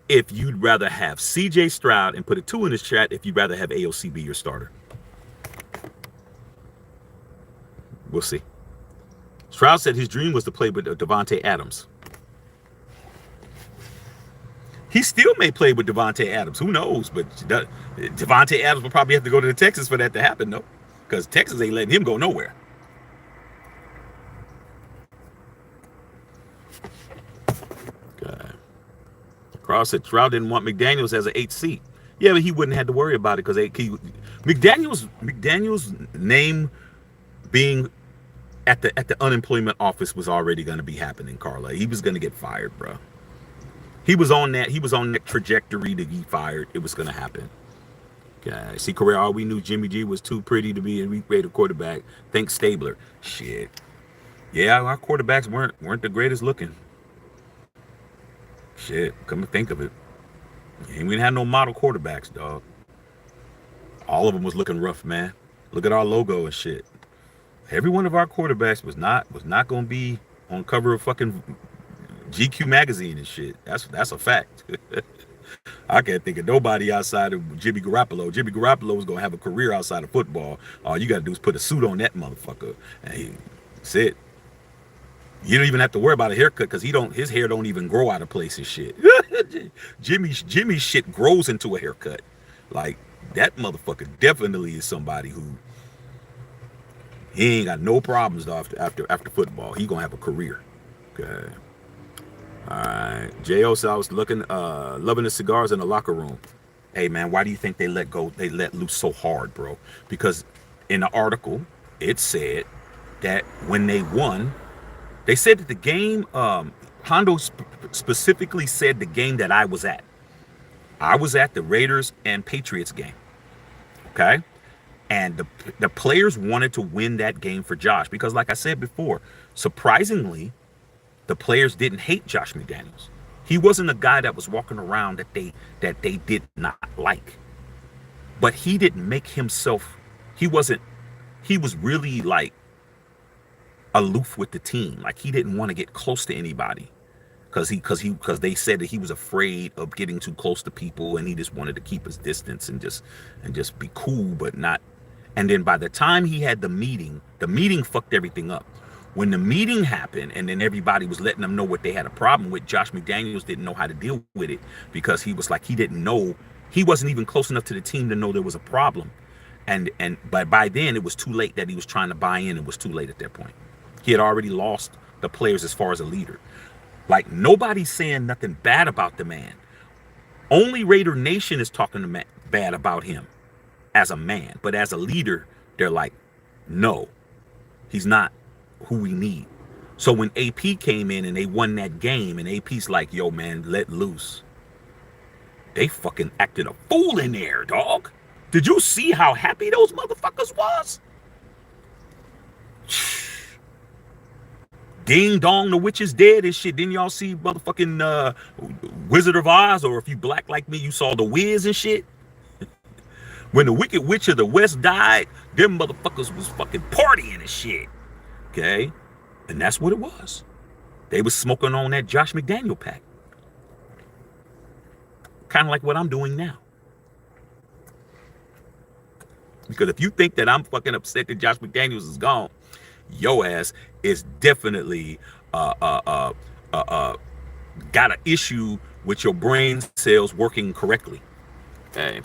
if you'd rather have CJ Stroud, and put a 2 in the chat if you'd rather have AOC be your starter. We'll see. Stroud said his dream was to play with Devontae Adams. He still may play with Devontae Adams. Who knows? But Devontae Adams will probably have to go to the Texas for that to happen, though, because Texas ain't letting him go nowhere. Cross said Stroud didn't want McDaniels as an 8th seat. Yeah, but he wouldn't have to worry about it, because McDaniels' name being at the unemployment office was already going to be happening, Carla. He was going to get fired, bro. He was on that trajectory to be fired. It was going to happen. Okay. See, Correa, all we knew Jimmy G was too pretty to be a weak-rated quarterback. Think Stabler. Shit. Yeah, our quarterbacks weren't the greatest looking. Shit, come to think of it. And we didn't have no model quarterbacks, dog. All of them was looking rough, man. Look at our logo and shit. Every one of our quarterbacks was not gonna be on cover of fucking GQ magazine and shit. That's a fact. I can't think of nobody outside of Jimmy Garoppolo. Jimmy Garoppolo was gonna have a career outside of football. All you gotta do is put a suit on that motherfucker, and that's it. You don't even have to worry about a haircut, because his hair don't even grow out of place and shit. Jimmy's shit grows into a haircut. Like, that motherfucker definitely is somebody who, he ain't got no problems though after football. He gonna have a career. Okay. All right. J.O. said I was loving the cigars in the locker room. Hey man, why do you think they let loose so hard, bro? Because in the article, it said that when they won, they said that the game, Hondo specifically said the game that I was at. I was at the Raiders and Patriots game. Okay? And the players wanted to win that game for Josh, because like I said before, surprisingly, the players didn't hate Josh McDaniels. He wasn't a guy that was walking around that they did not like. But he didn't make himself he wasn't, he was really like aloof with the team. Like he didn't want to get close to anybody because they said that he was afraid of getting too close to people, and he just wanted to keep his distance and just be cool, but not. And then by the time he had the meeting fucked everything up. When the meeting happened and then everybody was letting them know what they had a problem with, Josh McDaniels didn't know how to deal with it because he was like, he didn't know, he wasn't even close enough to the team to know there was a problem. But by then it was too late that he was trying to buy in. It was too late at that point. He had already lost the players as far as a leader. Like nobody's saying nothing bad about the man. Only Raider Nation is talking bad about him as a man, but as a leader, they're like, no, he's not who we need. So when AP came in and they won that game, and AP's like, yo, man, let loose. They fucking acted a fool in there, dog. Did you see how happy those motherfuckers was? Ding dong, the witch is dead and shit. Didn't y'all see motherfucking Wizard of Oz? Or if you black like me, you saw the Wiz and shit. When the Wicked Witch of the West died, them motherfuckers was fucking partying and shit. Okay? And that's what it was. They was smoking on that Josh McDaniel pack. Kind of like what I'm doing now. Because if you think that I'm fucking upset that Josh McDaniels is gone, your ass is definitely got an issue with your brain cells working correctly. Okay.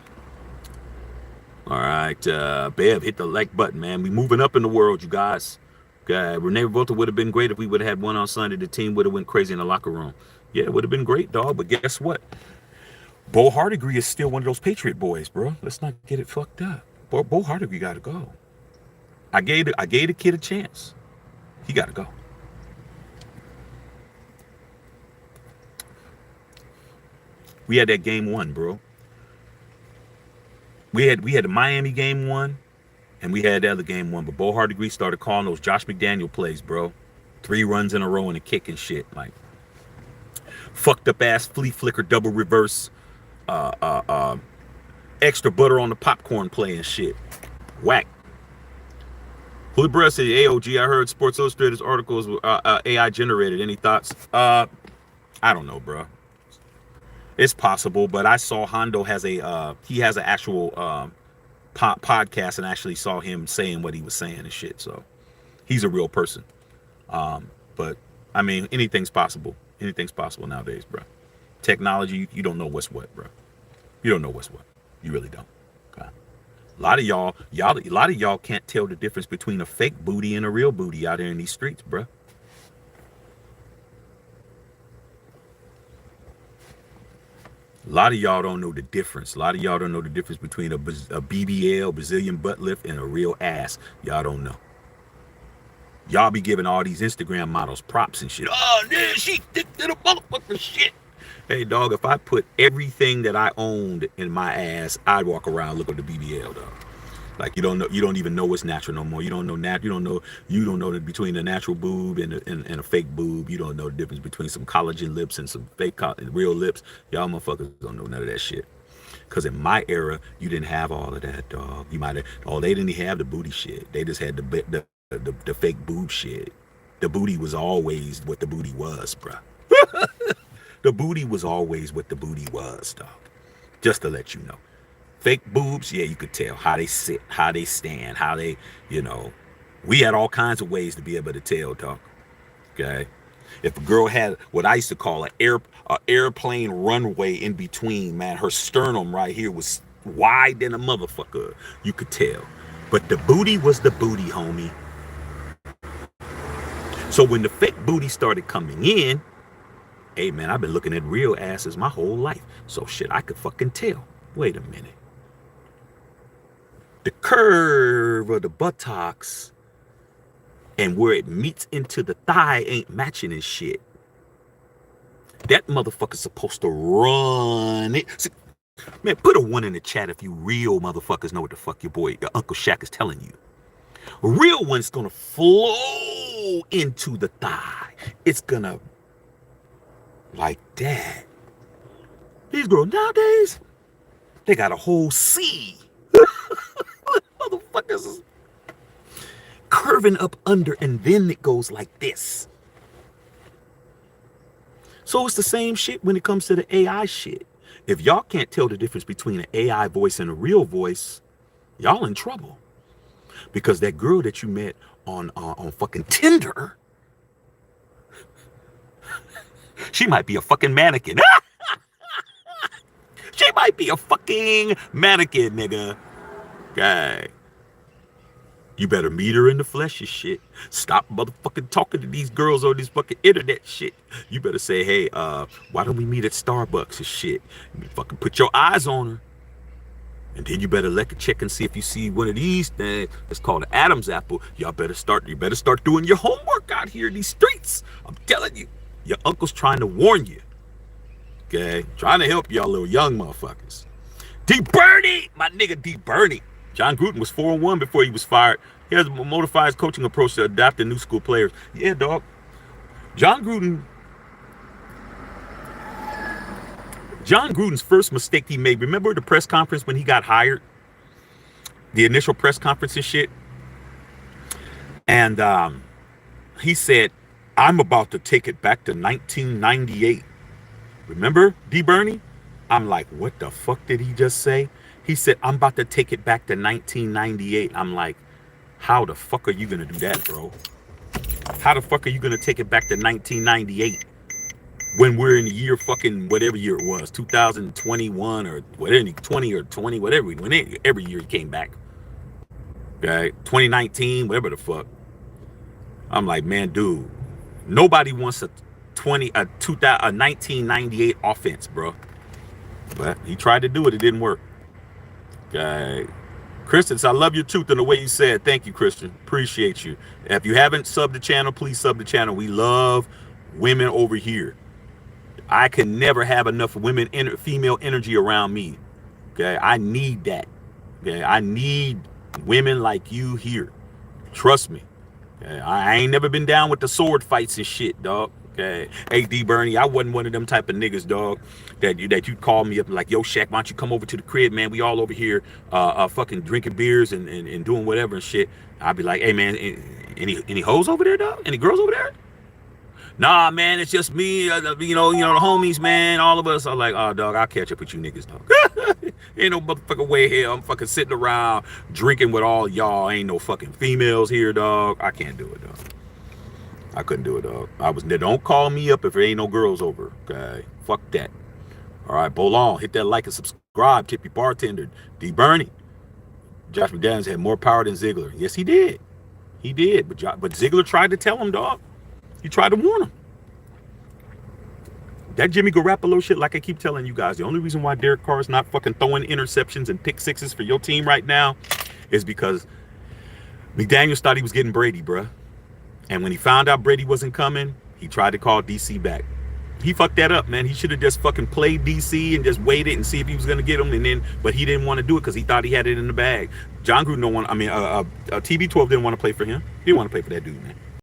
All right, Bev, hit the like button, man. We moving up in the world, you guys. Okay, Renee Revolta would have been great if we would have had one on Sunday. The team would have went crazy in the locker room. Yeah, it would have been great, dog. But guess what? Bo Hardigree is still one of those Patriot boys, bro. Let's not get it fucked up. Bo Hardigree got to go. I gave the kid a chance. He got to go. We had that game one, bro. We had the Miami game one, and we had the other game one. But Bo Hardigree started calling those Josh McDaniel plays, bro. 3 runs in a row and a kick and shit. Like fucked up ass flea flicker double reverse, extra butter on the popcorn play and shit. Whack. Hood Breast said, AOG, I heard Sports Illustrated's articles were AI generated. Any thoughts? I don't know, bro. It's possible, but I saw Hondo has he has an actual podcast, and actually saw him saying what he was saying and shit. So he's a real person. But I mean, anything's possible. Anything's possible nowadays, bro. Technology, you don't know what's what, bro. You don't know what's what. You really don't. Okay. A lot of y'all can't tell the difference between a fake booty and a real booty out there in these streets, bro. A lot of y'all don't know the difference. A lot of y'all don't know the difference between a BBL, Brazilian butt lift, and a real ass. Y'all don't know. Y'all be giving all these Instagram models props and shit. Oh, man, she thick to the motherfucker shit. Hey, dog, if I put everything that I owned in my ass, I'd walk around looking at the BBL, dog. Like you don't even know what's natural no more. You don't know between a natural boob and a fake boob. You don't know the difference between some collagen lips and some fake real lips. Y'all motherfuckers don't know none of that shit. Cause in my era, you didn't have all of that, dog. You might have. They didn't have the booty shit. They just had the fake boob shit. The booty was always what the booty was, bruh. The booty was always what the booty was, dog. Just to let you know. Fake boobs, yeah, you could tell how they sit, how they stand, how they, we had all kinds of ways to be able to tell, dog. Okay. If a girl had what I used to call an airplane runway in between, man, her sternum right here was wide than a motherfucker. You could tell. But the booty was the booty, homie. So when the fake booty started coming in, hey, man, I've been looking at real asses my whole life. So shit, I could fucking tell. Wait a minute. The curve of the buttocks and where it meets into the thigh ain't matching and shit. That motherfucker's supposed to run it. See, man, put a 1 in the chat if you real motherfuckers know what the fuck your Uncle Shaq is telling you. A real one's gonna flow into the thigh. It's gonna like that. These girls nowadays, they got a whole sea. Motherfuckers curving up under, and then it goes like this. So it's the same shit when it comes to the AI shit. If y'all can't tell the difference between an AI voice and a real voice, y'all in trouble. Because that girl that you met on fucking Tinder, she might be a fucking mannequin. She might be a fucking mannequin, nigga. Okay. You better meet her in the flesh and shit. Stop motherfucking talking to these girls on this fucking internet shit. You better say, hey, why don't we meet at Starbucks and shit? You fucking put your eyes on her. And then you better check and see if you see one of these things. It's called an Adam's apple. You better start doing your homework out here in these streets. I'm telling you, your uncle's trying to warn you. Okay? Trying to help y'all little young motherfuckers. D. Bernie! My nigga D. Bernie. John Gruden was 4-1 before he was fired. He has a modified coaching approach to adapt to new school players. Yeah, dog. John Gruden's first mistake he made, remember the press conference when he got hired? The initial press conference and shit? And he said, I'm about to take it back to 1998. Remember, D. Bernie? I'm like, what the fuck did he just say? He said, I'm about to take it back to 1998. I'm like, how the fuck are you going to do that, bro? How the fuck are you going to take it back to 1998 when we're in the year fucking whatever year it was, 2021 or whatever, 20 or 20, whatever, every year he came back. Okay, 2019, whatever the fuck. I'm like, man, dude, nobody wants a 1998 offense, bro. But he tried to do it. It didn't work. Okay. Christian, I love your truth and the way you said. Thank you, Christian. Appreciate you. If you haven't subbed the channel, please sub the channel. We love women over here. I can never have enough female energy around me. Okay. I need that. Okay. I need women like you here. Trust me. Okay? I ain't never been down with the sword fights and shit, dog. Okay. Hey, D. Bernie, I wasn't one of them type of niggas, dog, that you'd call me up like, yo, Shaq, why don't you come over to the crib, man? We all over here fucking drinking beers and doing whatever and shit. I'd be like, hey, man, any hoes over there, dog? Any girls over there? Nah, man, it's just me, you know, the homies, man, all of us. I'm like, oh, dog, I'll catch up with you niggas, dog. Ain't no motherfucking way here. I'm fucking sitting around drinking with all y'all. Ain't no fucking females here, dog. I can't do it, dog. I couldn't do it, dog. Don't call me up if there ain't no girls over. Okay. Fuck that. All right, Bolon, hit that like and subscribe. Tip your bartender. D. Bernie. Josh McDaniels had more power than Ziegler. Yes, he did. He did. But Ziegler tried to tell him, dog. He tried to warn him. That Jimmy Garoppolo shit, like I keep telling you guys, the only reason why Derek Carr's not fucking throwing interceptions and pick sixes for your team right now is because McDaniels thought he was getting Brady, bruh. And when he found out Brady wasn't coming, he tried to call DC back. He fucked that up, man. He should have just fucking played DC and just waited and see if he was gonna get him. But he didn't want to do it because he thought he had it in the bag. John Gruden TB12 didn't want to play for him. He didn't want to play for that dude, man.